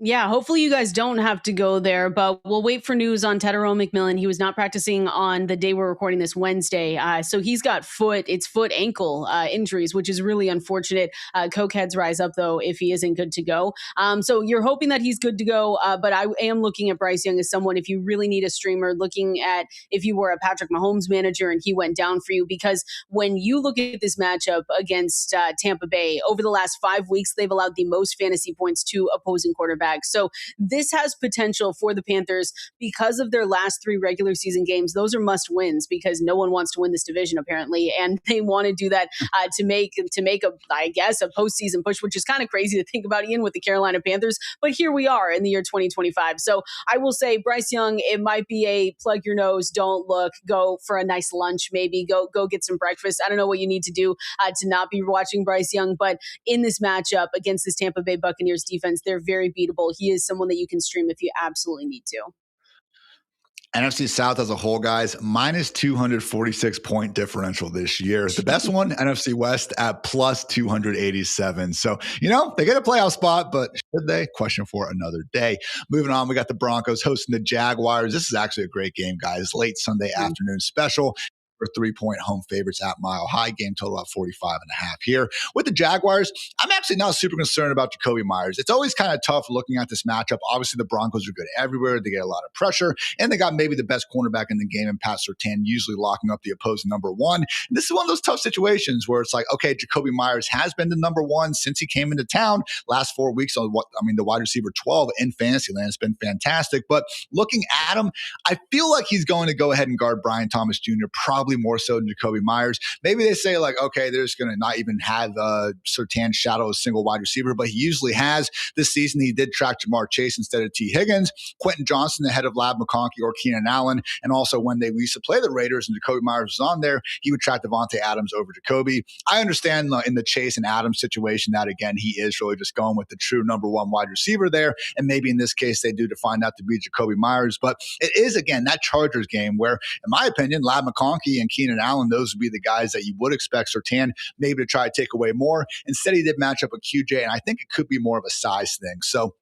Yeah, hopefully you guys don't have to go there, but we'll wait for news on Tyrone McMillan. He was not practicing on the day we're recording this Wednesday. So he's got foot ankle injuries, which is really unfortunate. Coke heads rise up, though, if he isn't good to go. So you're hoping that he's good to go, but I am looking at Bryce Young as someone, if you really need a streamer, looking at if you were a Patrick Mahomes manager and he went down for you, because when you look at this matchup against Tampa Bay, over the last 5 weeks, they've allowed the most fantasy points to opposing quarterbacks. So this has potential for the Panthers because of their last 3 regular season games. Those are must wins, because no one wants to win this division apparently, and they want to do that to make a postseason push, which is kind of crazy to think about, Ian, with the Carolina Panthers. But here we are in the year 2025. So I will say, Bryce Young, it might be a plug your nose, don't look, go for a nice lunch, maybe go get some breakfast. I don't know what you need to do to not be watching Bryce Young, but in this matchup against this Tampa Bay Buccaneers defense, they're very beatable. He is someone that you can stream if you absolutely need to. NFC South as a whole, guys, minus 246 point differential this year. The best one, NFC West at plus 287. So, they get a playoff spot, but should they? Question for another day. Moving on, we got the Broncos hosting the Jaguars. This is actually a great game, guys. Late Sunday afternoon special. For 3-point home favorites at Mile High. Game total at 45.5 here. With the Jaguars, I'm actually not super concerned about Jacoby Myers. It's always kind of tough looking at this matchup. Obviously, the Broncos are good everywhere. They get a lot of pressure, and they got maybe the best cornerback in the game in Pat Surtain, usually locking up the opposing number one. And this is one of those tough situations where it's like, okay, Jacoby Myers has been the number one since he came into town. Last 4 weeks on the wide receiver 12 in Fantasyland has been fantastic. But looking at him, I feel like he's going to go ahead and guard Brian Thomas Jr. probably more so than Jacoby Myers. Maybe they say like, okay, they're just going to not even have Surtain shadow a single wide receiver, but he usually has. This season, he did track Jamar Chase instead of T. Higgins, Quentin Johnson ahead of Lab McConkey or Keenan Allen. And also when they used to play the Raiders and Jacoby Myers was on there, he would track Devontae Adams over Jacoby. I understand in the Chase and Adams situation that, again, he is really just going with the true number one wide receiver there. And maybe in this case, they do define that to be Jacoby Myers. But it is, again, that Chargers game where, in my opinion, Lab McConkey and Keenan Allen, those would be the guys that you would expect Surtain maybe to try to take away more. Instead, he did match up with QJ, and I think it could be more of a size thing. So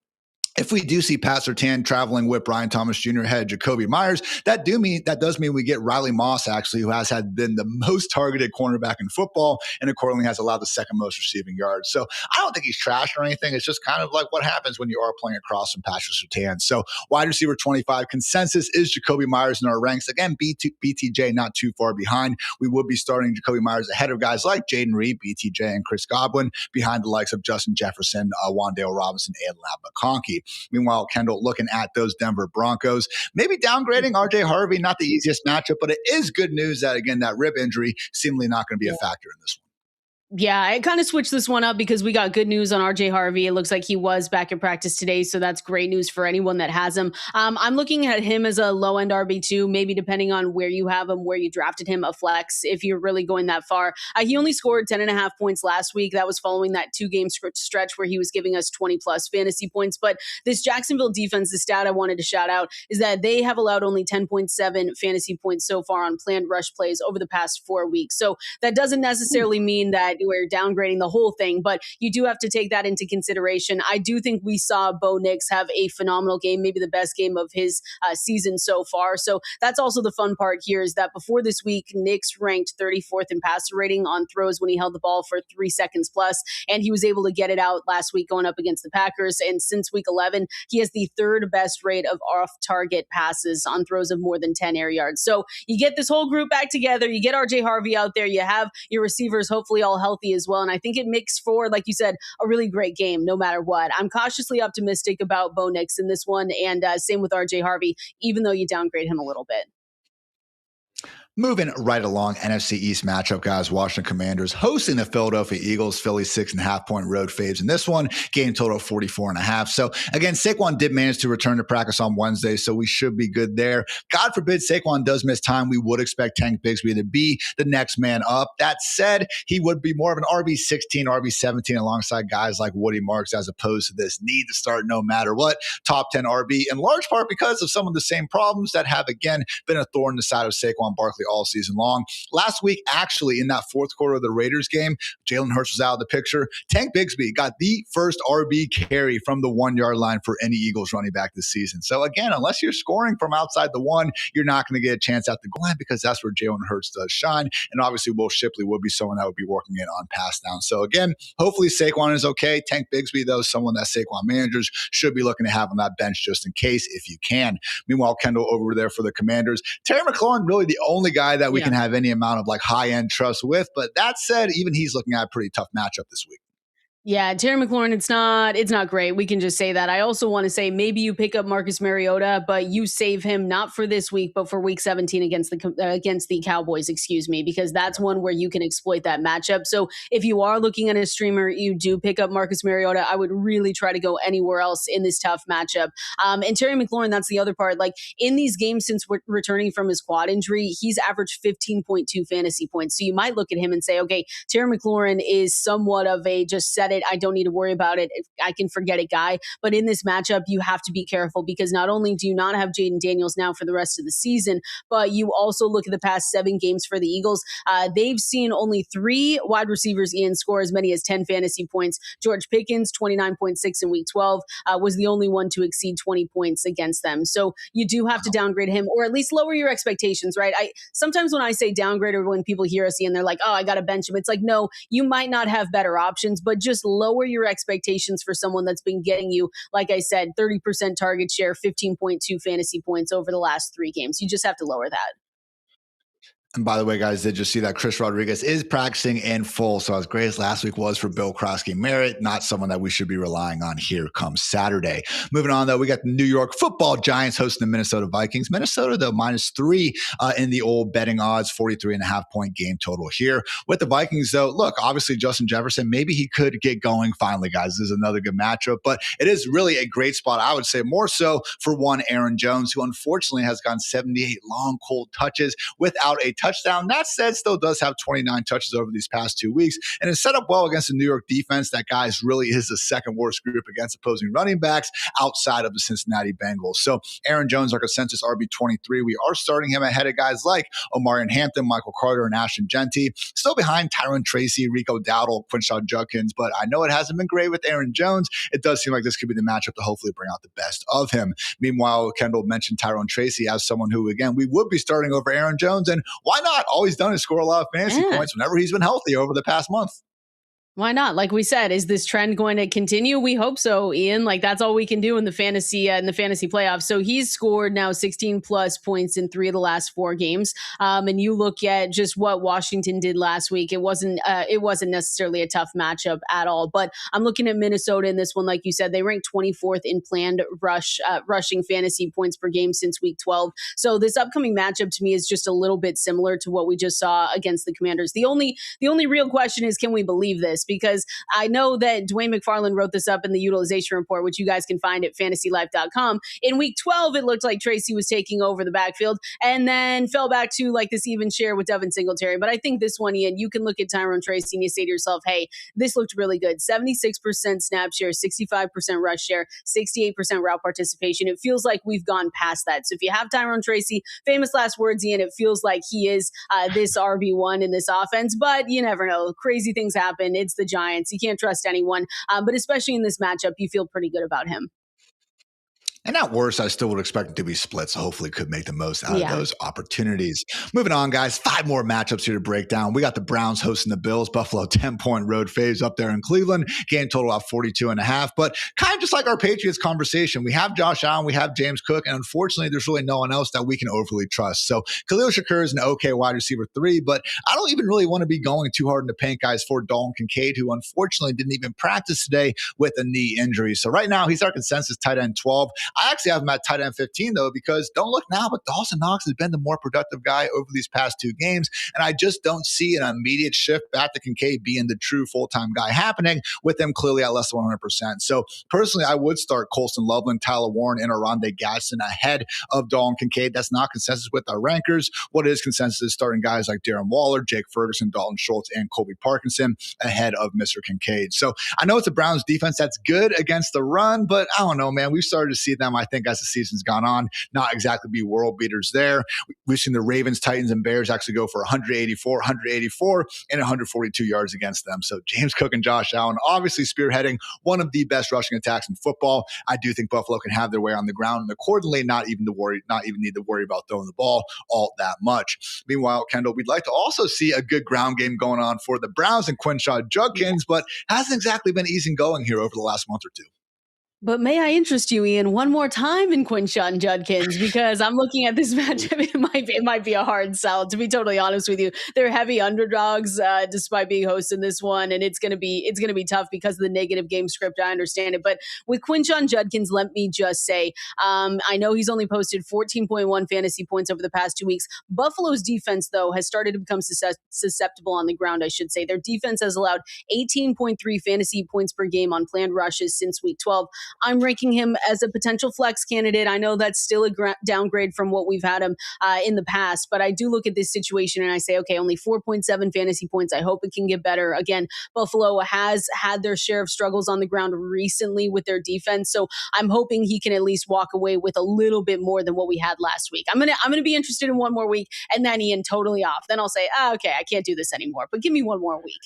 if we do see Pat Surtain traveling with Brian Thomas Jr. ahead of Jacoby Myers, that does mean we get Riley Moss, actually, who has been the most targeted cornerback in football and accordingly has allowed the second most receiving yards. So I don't think he's trashed or anything. It's just kind of like what happens when you are playing across from Patrick Surtain. So wide receiver 25 consensus is Jacoby Myers in our ranks. Again, BTJ not too far behind. We would be starting Jacoby Myers ahead of guys like Jaden Reed, BTJ, and Chris Godwin, behind the likes of Justin Jefferson, Wan'Dale Robinson, and Lab McConkey. Meanwhile, Kendall, looking at those Denver Broncos, maybe downgrading RJ Harvey, not the easiest matchup, but it is good news that, again, that rib injury seemingly not going to be a factor in this one. Yeah, I kind of switched this one up because we got good news on RJ Harvey. It looks like he was back in practice today, so that's great news for anyone that has him. I'm looking at him as a low-end RB2, maybe depending on where you have him, where you drafted him, a flex, if you're really going that far. He only scored 10.5 points last week. That was following that 2-game stretch where he was giving us 20-plus fantasy points. But this Jacksonville defense, the stat I wanted to shout out, is that they have allowed only 10.7 fantasy points so far on planned rush plays over the past 4 weeks. So that doesn't necessarily mean that we're downgrading the whole thing, but you do have to take that into consideration. I do think we saw Bo Nix have a phenomenal game, maybe the best game of his season so far. So that's also the fun part here, is that before this week, Nix ranked 34th in passer rating on throws when he held the ball for 3 seconds plus, and he was able to get it out last week going up against the Packers. And since week 11, he has the 3rd best rate of off-target passes on throws of more than 10 air yards. So you get this whole group back together, you get RJ Harvey out there, you have your receivers hopefully all healthy healthy as well. And I think it makes for, like you said, a really great game no matter what. I'm cautiously optimistic about Bo Nix in this one, and same with RJ Harvey, even though you downgrade him a little bit. Moving right along, NFC East matchup, guys. Washington Commanders hosting the Philadelphia Eagles. Philly 6.5-point road faves in this one. Game total 44.5. So again, Saquon did manage to return to practice on Wednesday, so we should be good there. God forbid Saquon does miss time. We would expect Tank Bigsby to be the next man up. That said, he would be more of an RB16, RB17 alongside guys like Woody Marks, as opposed to this need to start no matter what top 10 RB, in large part because of some of the same problems that have, again, been a thorn in the side of Saquon Barkley all season long. Last week, actually, in that fourth quarter of the Raiders game, Jalen Hurts was out of the picture. Tank Bigsby got the first RB carry from the 1-yard line for any Eagles running back this season. So again, unless you're scoring from outside the one, you're not going to get a chance at the goal line, because that's where Jalen Hurts does shine. And obviously, Will Shipley would be someone that would be working in on pass down. So again, hopefully Saquon is okay. Tank Bigsby, though, someone that Saquon managers should be looking to have on that bench just in case, if you can. Meanwhile, Kendall over there for the Commanders. Terry McLaurin, really the only guy that we can have any amount of like high-end trust with. But that said, even he's looking at a pretty tough matchup this week. Yeah, Terry McLaurin, it's not great. We can just say that. I also want to say maybe you pick up Marcus Mariota, but you save him not for this week, but for week 17 against the Cowboys, because that's one where you can exploit that matchup. So if you are looking at a streamer, you do pick up Marcus Mariota. I would really try to go anywhere else in this tough matchup. And Terry McLaurin, that's the other part. Like in these games since returning from his quad injury, he's averaged 15.2 fantasy points. So you might look at him and say, okay, Terry McLaurin is somewhat of a just set it, I don't need to worry about it, I can forget it guy. But in this matchup, you have to be careful, because not only do you not have Jaden Daniels now for the rest of the season, but you also look at the past 7 games for the Eagles. They've seen only 3 wide receivers, Ian, score as many as 10 fantasy points. George Pickens, 29.6 in week 12, was the only one to exceed 20 points against them. So you do have to downgrade him, or at least lower your expectations, right? Sometimes when I say downgrade, or when people hear us and they're like, oh, I got to bench him, it's like, no, you might not have better options, but just lower your expectations for someone that's been getting you, like I said, 30% target share, 15.2 fantasy points over the last 3 games. You just have to lower that. And by the way, guys, did you see that Chris Rodriguez is practicing in full? So as great as last week was for Bill Krosky-Merritt, not someone that we should be relying on here come Saturday. Moving on, though, we got the New York Football Giants hosting the Minnesota Vikings. Minnesota, though, -3 in the old betting odds, 43.5-point game total here. With the Vikings, though, look, obviously Justin Jefferson, maybe he could get going finally, guys. This is another good matchup, but it is really a great spot, I would say, more so for one Aaron Jones, who unfortunately has gone 78 long, cold touches without a touchdown. That said, still does have 29 touches over these past 2 weeks, and is set up well against the New York defense. That, guys, really is the second worst group against opposing running backs outside of the Cincinnati Bengals. So Aaron Jones, our consensus RB23. We are starting him ahead of guys like Omarion Hampton, Michael Carter, and Ashton Genty. Still behind Tyron Tracy, Rico Dowdle, Quinshaw Judkins, but I know it hasn't been great with Aaron Jones. It does seem like this could be the matchup to hopefully bring out the best of him. Meanwhile, Kendall mentioned Tyron Tracy as someone who, again, we would be starting over Aaron Jones, and why not? All he's done is score a lot of fantasy points whenever he's been healthy over the past month. Why not? Like we said, is this trend going to continue? We hope so, Ian. Like that's all we can do in the fantasy playoffs. So he's scored now 16 plus points in 3 of the last 4 games. And you look at just what Washington did last week. It wasn't necessarily a tough matchup at all. But I'm looking at Minnesota in this one. Like you said, they ranked 24th in planned rushing fantasy points per game since week 12. So this upcoming matchup to me is just a little bit similar to what we just saw against the Commanders. The only real question is, can we believe this? Because I know that Dwayne McFarland wrote this up in the utilization report, which you guys can find at fantasylife.com. In week 12, it looked like Tracy was taking over the backfield and then fell back to like this even share with Devin Singletary. But I think this one, Ian, you can look at Tyron Tracy and you say to yourself, hey, this looked really good. 76% snap share, 65% rush share, 68% route participation. It feels like we've gone past that. So if you have Tyron Tracy, famous last words, Ian, it feels like he is this RB1 in this offense. But you never know. Crazy things happen. It's the Giants. You can't trust anyone. But especially in this matchup, you feel pretty good about him. And at worst, I still would expect it to be split, so hopefully could make the most out of Yeah. those opportunities. Moving on, guys, 5 more matchups here to break down. We got the Browns hosting the Bills. Buffalo 10-point road faves up there in Cleveland. Game total off 42.5. But kind of just like our Patriots conversation, we have Josh Allen, we have James Cook, and unfortunately, there's really no one else that we can overly trust. So Khalil Shakur is an okay wide receiver 3, but I don't even really want to be going too hard in the paint, guys, for Dalton Kincaid, who unfortunately didn't even practice today with a knee injury. So right now, he's our consensus tight end 12. I actually have him at tight end 15, though, because don't look now, but Dawson Knox has been the more productive guy over these past 2 games. And I just don't see an immediate shift back to Kincaid being the true full-time guy happening with him clearly at less than 100%. So personally, I would start Colston Loveland, Tyler Warren, and Aronde Gadsden ahead of Dalton Kincaid. That's not consensus with our rankers. What is consensus is starting guys like Darren Waller, Jake Ferguson, Dalton Schultz, and Colby Parkinson ahead of Mr. Kincaid. So I know it's a Browns defense that's good against the run, but I don't know, man. We've started to see them, I think, as the season's gone on, not exactly be world beaters there. We've seen the Ravens, Titans, and Bears actually go for 184, and 142 yards against them. So James Cook and Josh Allen obviously spearheading one of the best rushing attacks in football. I do think Buffalo can have their way on the ground, and accordingly, not even need to worry about throwing the ball all that much. Meanwhile, Kendall, we'd like to also see a good ground game going on for the Browns and Quinshaw Judkins, but hasn't exactly been easy going here over the last month or two. But may I interest you, Ian, one more time in Quinshawn Judkins, because I'm looking at this matchup. It might be a hard sell, to be totally honest with you. They're heavy underdogs, despite being hosted in this one, and it's gonna be tough because of the negative game script. I understand it, but with Quinshawn Judkins, let me just say, I know he's only posted 14.1 fantasy points over the past 2 weeks. Buffalo's defense, though, has started to become susceptible on the ground. I should say their defense has allowed 18.3 fantasy points per game on planned rushes since week 12. I'm ranking him as a potential flex candidate. I know that's still a downgrade from what we've had him in the past, but I do look at this situation and I say, okay, only 4.7 fantasy points. I hope it can get better. Again, Buffalo has had their share of struggles on the ground recently with their defense, so I'm hoping he can at least walk away with a little bit more than what we had last week. I'm gonna be interested in one more week, and then Ian totally off. Then I'll say, okay, I can't do this anymore. But give me one more week.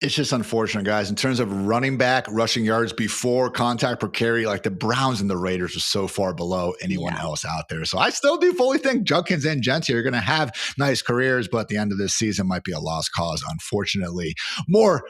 It's just unfortunate, guys. In terms of running back, rushing yards before contact per carry, like the Browns and the Raiders are so far below anyone else out there. So I still do fully think Judkins and Gentry are going to have nice careers, but at the end of this season might be a lost cause, unfortunately.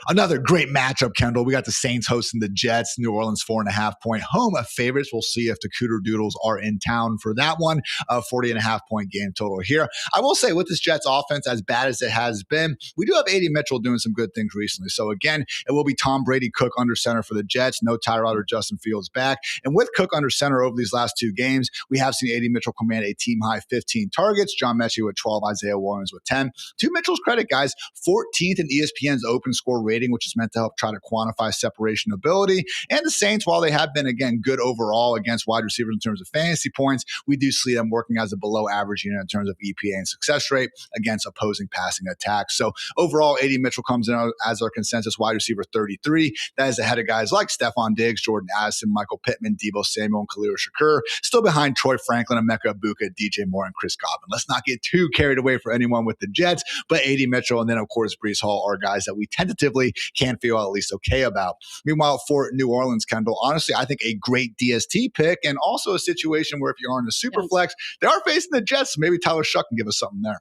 Another great matchup, Kendall. We got the Saints hosting the Jets. New Orleans 4.5-point home of favorites. We'll see if the Cooter Doodles are in town for that one. 40.5-point game total here. I will say with this Jets offense, as bad as it has been, we do have A.D. Mitchell doing some good things recently. So again, it will be Tom Brady, Cook under center for the Jets. No Tyrod or Justin Fields back. And with Cook under center over these last 2 games, we have seen A.D. Mitchell command a team-high 15 targets. John Mechie with 12, Isaiah Williams with 10. To Mitchell's credit, guys, 14th in ESPN's open score rating, which is meant to help try to quantify separation ability. And the Saints, while they have been, again, good overall against wide receivers in terms of fantasy points, we do see them working as a below-average unit in terms of EPA and success rate against opposing passing attacks. So overall, A.D. Mitchell comes in as our consensus wide receiver 33. That is ahead of guys like Stephon Diggs, Jordan Addison, Michael Pittman, Deebo Samuel, and Khalil Shakur. Still behind Troy Franklin, Emeka Ibuka, DJ Moore, and Chris Godwin. Let's not get too carried away for anyone with the Jets, but A.D. Mitchell and then, of course, Breece Hall are guys that we tentatively can feel at least okay about. Meanwhile, for New Orleans, Kendall, honestly, I think a great DST pick and also a situation where if you're on a super flex, they are facing the Jets. So maybe Tyler Shuck can give us something there.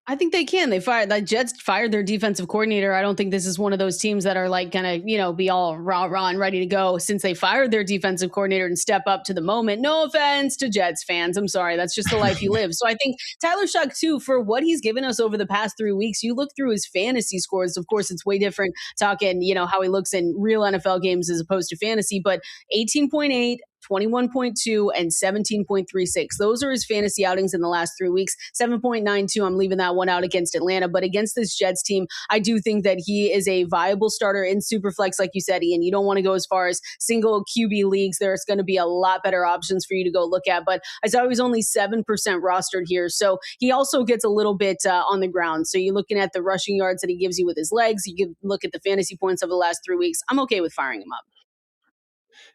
I think they can. The Jets fired their defensive coordinator. I don't think this is one of those teams that are like going to, be all rah-rah and ready to go since they fired their defensive coordinator and step up to the moment. No offense to Jets fans. I'm sorry. That's just the life you live. So I think Tyler Shuck, too, for what he's given us over the past 3 weeks, you look through his fantasy scores. Of course, it's way different talking, how he looks in real NFL games as opposed to fantasy, but 18.8, 21.2 and 17.36. Those are his fantasy outings in the last 3 weeks. 7.92, I'm leaving that one out against Atlanta. But against this Jets team, I do think that he is a viable starter in Superflex, like you said, Ian. You don't want to go as far as single QB leagues. There's going to be a lot better options for you to go look at. But I saw he was only 7% rostered here. So he also gets a little bit on the ground. So you're looking at the rushing yards that he gives you with his legs. You can look at the fantasy points of the last 3 weeks. I'm okay with firing him up.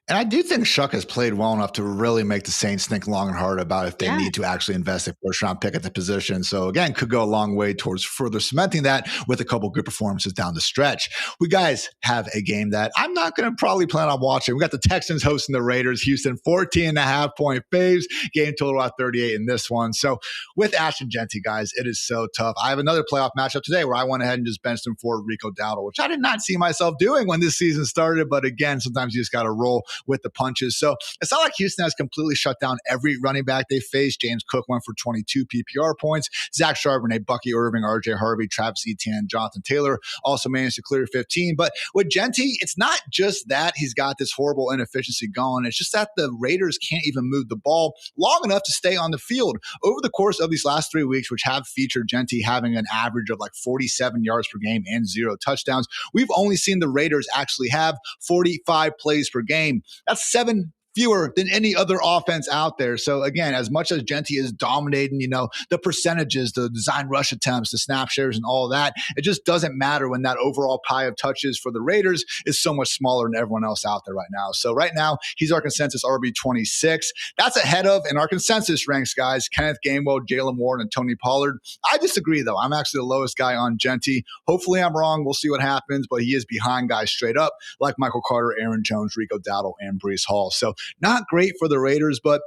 And I do think Shuck has played well enough to really make the Saints think long and hard about if they need to actually invest a first-round pick at the position. So again, could go a long way towards further cementing that with a couple good performances down the stretch. We guys have a game that I'm not going to probably plan on watching. We got the Texans hosting the Raiders. Houston 14.5-point faves. Game total at 38 in this one. So with Ashton Jeanty, guys, it is so tough. I have another playoff matchup today where I went ahead and just benched him for Rico Dowdle, which I did not see myself doing when this season started. But again, sometimes you just got to roll with the punches. So it's not like Houston has completely shut down every running back they faced. James Cook went for 22 PPR points. Zach Charbonnet, Bucky Irving, RJ Harvey, Travis Etienne, Jonathan Taylor also managed to clear 15. But with Jeanty, it's not just that he's got this horrible inefficiency going. It's just that the Raiders can't even move the ball long enough to stay on the field. Over the course of these last 3 weeks, which have featured Jeanty having an average of like 47 yards per game and 0 touchdowns, we've only seen the Raiders actually have 45 plays per game. That's 7 fewer than any other offense out there. So again, as much as Jeanty is dominating, the percentages, the design rush attempts, the snap shares and all that, it just doesn't matter when that overall pie of touches for the Raiders is so much smaller than everyone else out there right now. So right now, he's our consensus RB26. That's ahead of, in our consensus ranks, guys, Kenneth Gainwell, Jalen Warren, and Tony Pollard. I disagree, though. I'm actually the lowest guy on Jeanty. Hopefully I'm wrong. We'll see what happens, but he is behind guys straight up like Michael Carter, Aaron Jones, Rico Dowdle, and Breece Hall. So not great for the Raiders, but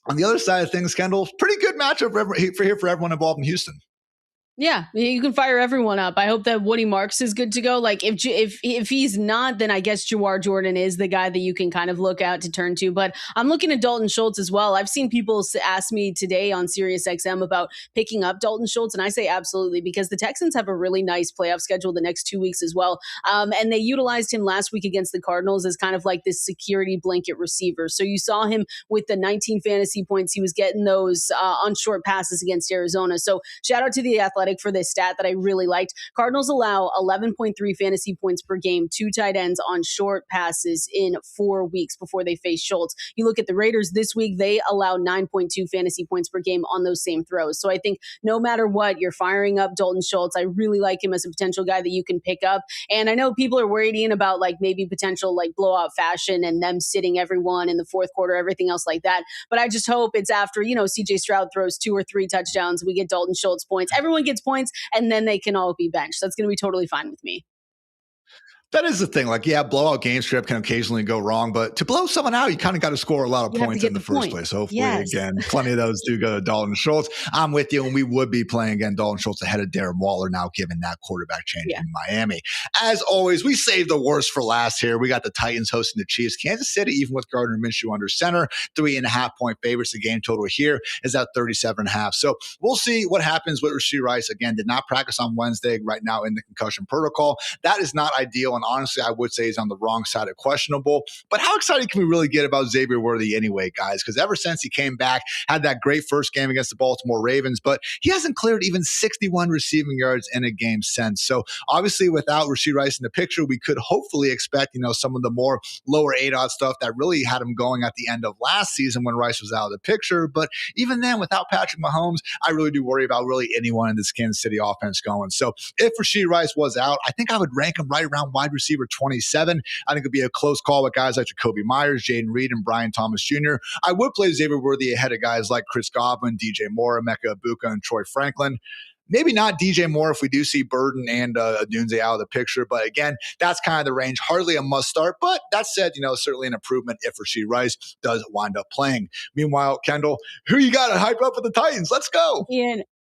on the other side of things, Kendall, pretty good matchup for everyone involved in Houston. Yeah, you can fire everyone up. I hope that Woody Marks is good to go. Like if he's not, then I guess Jawar Jordan is the guy that you can kind of look out to turn to. But I'm looking at Dalton Schultz as well. I've seen people ask me today on SiriusXM about picking up Dalton Schultz, and I say absolutely, because the Texans have a really nice playoff schedule the next 2 weeks as well. And they utilized him last week against the Cardinals as kind of like this security blanket receiver. So you saw him with the 19 fantasy points. He was getting those on short passes against Arizona. So shout out to the Athletic for this stat that I really liked. Cardinals allow 11.3 fantasy points per game, 2 tight ends on short passes in 4 weeks before they face Schultz. You look at the Raiders this week, they allow 9.2 fantasy points per game on those same throws. So I think no matter what, you're firing up Dalton Schultz. I really like him as a potential guy that you can pick up. And I know people are worried, Ian, about like maybe potential like blowout fashion and them sitting everyone in the fourth quarter, everything else like that. But I just hope it's after, CJ Stroud throws 2 or 3 touchdowns, we get Dalton Schultz points. Everyone gets points, and then they can all be benched. That's going to be totally fine with me. That is the thing. Like, yeah, blowout game script can occasionally go wrong, but to blow someone out, you kind of got to score a lot of points in the first place. Hopefully, again, plenty of those do go to Dalton Schultz. I'm with you, and we would be playing again Dalton Schultz ahead of Darren Waller now, given that quarterback change in Miami. As always, we saved the worst for last here. We got the Titans hosting the Chiefs. Kansas City, even with Gardner Minshew under center, 3.5-point favorites. The game total here is at 37.5. So we'll see what happens with Rashee Rice. Again, did not practice on Wednesday, right now in the concussion protocol. That is not ideal. And honestly, I would say he's on the wrong side of questionable. But how excited can we really get about Xavier Worthy anyway, guys? Because ever since he came back, had that great first game against the Baltimore Ravens, but he hasn't cleared even 61 receiving yards in a game since. So obviously, without Rashee Rice in the picture, we could hopefully expect, some of the more lower ADOT stuff that really had him going at the end of last season when Rice was out of the picture. But even then, without Patrick Mahomes, I really do worry about really anyone in this Kansas City offense going. So if Rashee Rice was out, I think I would rank him right around wide receiver 27. I think it'd be a close call with guys like Jacoby Myers, Jaden Reed, and Brian Thomas Jr. I would play Xavier Worthy ahead of guys like Chris Godwin, DJ Moore, Emeka Ibuka, and Troy Franklin. Maybe not DJ Moore if we do see Burden and Dunze out of the picture. But again, that's kind of the range. Hardly a must start. But that said, certainly an improvement if Rashee Rice does wind up playing. Meanwhile, Kendall, who you got to hype up with the Titans? Let's go.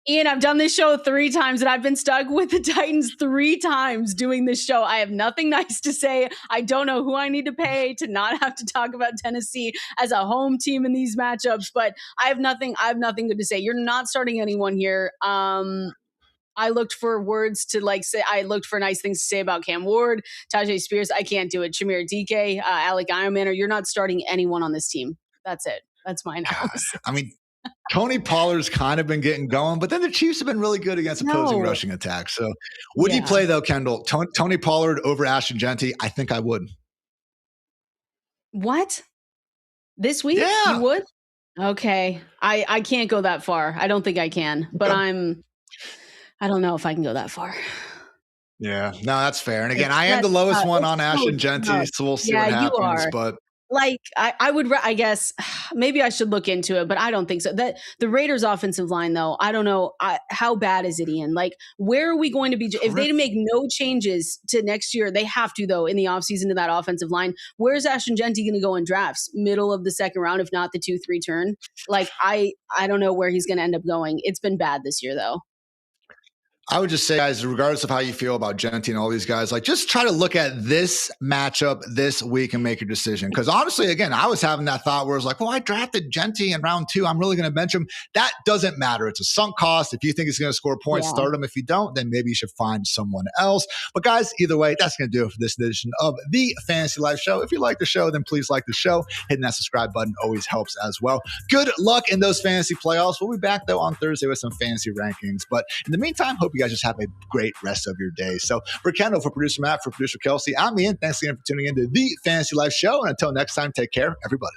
Ian, I've done this show 3 times and I've been stuck with the Titans 3 times doing this show. I have nothing nice to say. I don't know who I need to pay to not have to talk about Tennessee as a home team in these matchups, but I have nothing good to say. You're not starting anyone here. I looked for words to say. I looked for nice things to say about Cam Ward, Tajay Spears. I can't do it. Shamir DK, Alec Ironman, you're not starting anyone on this team. That's it. That's my analysis. God, I mean, Tony Pollard's kind of been getting going, but then the Chiefs have been really good against opposing rushing attacks. So would you play, though, Kendall, Tony Pollard over Ashton Jeanty? I think I would. What? This week? Yeah. You would? Okay. I can't go that far. I don't think I can, but I don't know if I can go that far. Yeah, no, that's fair. And again, I am the lowest one on Ashton Jeanty, so we'll see what happens. But Like I would, I guess maybe I should look into it, but I don't think so. That the Raiders offensive line, though, I don't know. How bad is it, Ian? Like, where are we going to be? If they make no changes to next year, they have to, though, in the offseason to that offensive line. Where's Ashton Genty going to go in drafts? Middle of the second round, if not the 2-3 turn. Like, I don't know where he's going to end up going. It's been bad this year, though. I would just say, guys, regardless of how you feel about Genty and all these guys, like just try to look at this matchup this week and make your decision. Because honestly, again, I was having that thought where it's like, well, I drafted Genty in round 2. I'm really going to bench him. That doesn't matter. It's a sunk cost. If you think he's going to score points, start him. If you don't, then maybe you should find someone else. But guys, either way, that's going to do it for this edition of the Fantasy Life Show. If you like the show, then please like the show. Hitting that subscribe button always helps as well. Good luck in those fantasy playoffs. We'll be back, though, on Thursday with some fantasy rankings. But in the meantime, hope you guys just have a great rest of your day. So for Kendall, for producer Matt, for producer Kelsey, I'm Ian. Thanks again for tuning into the Fantasy Life Show. And until next time, take care, everybody.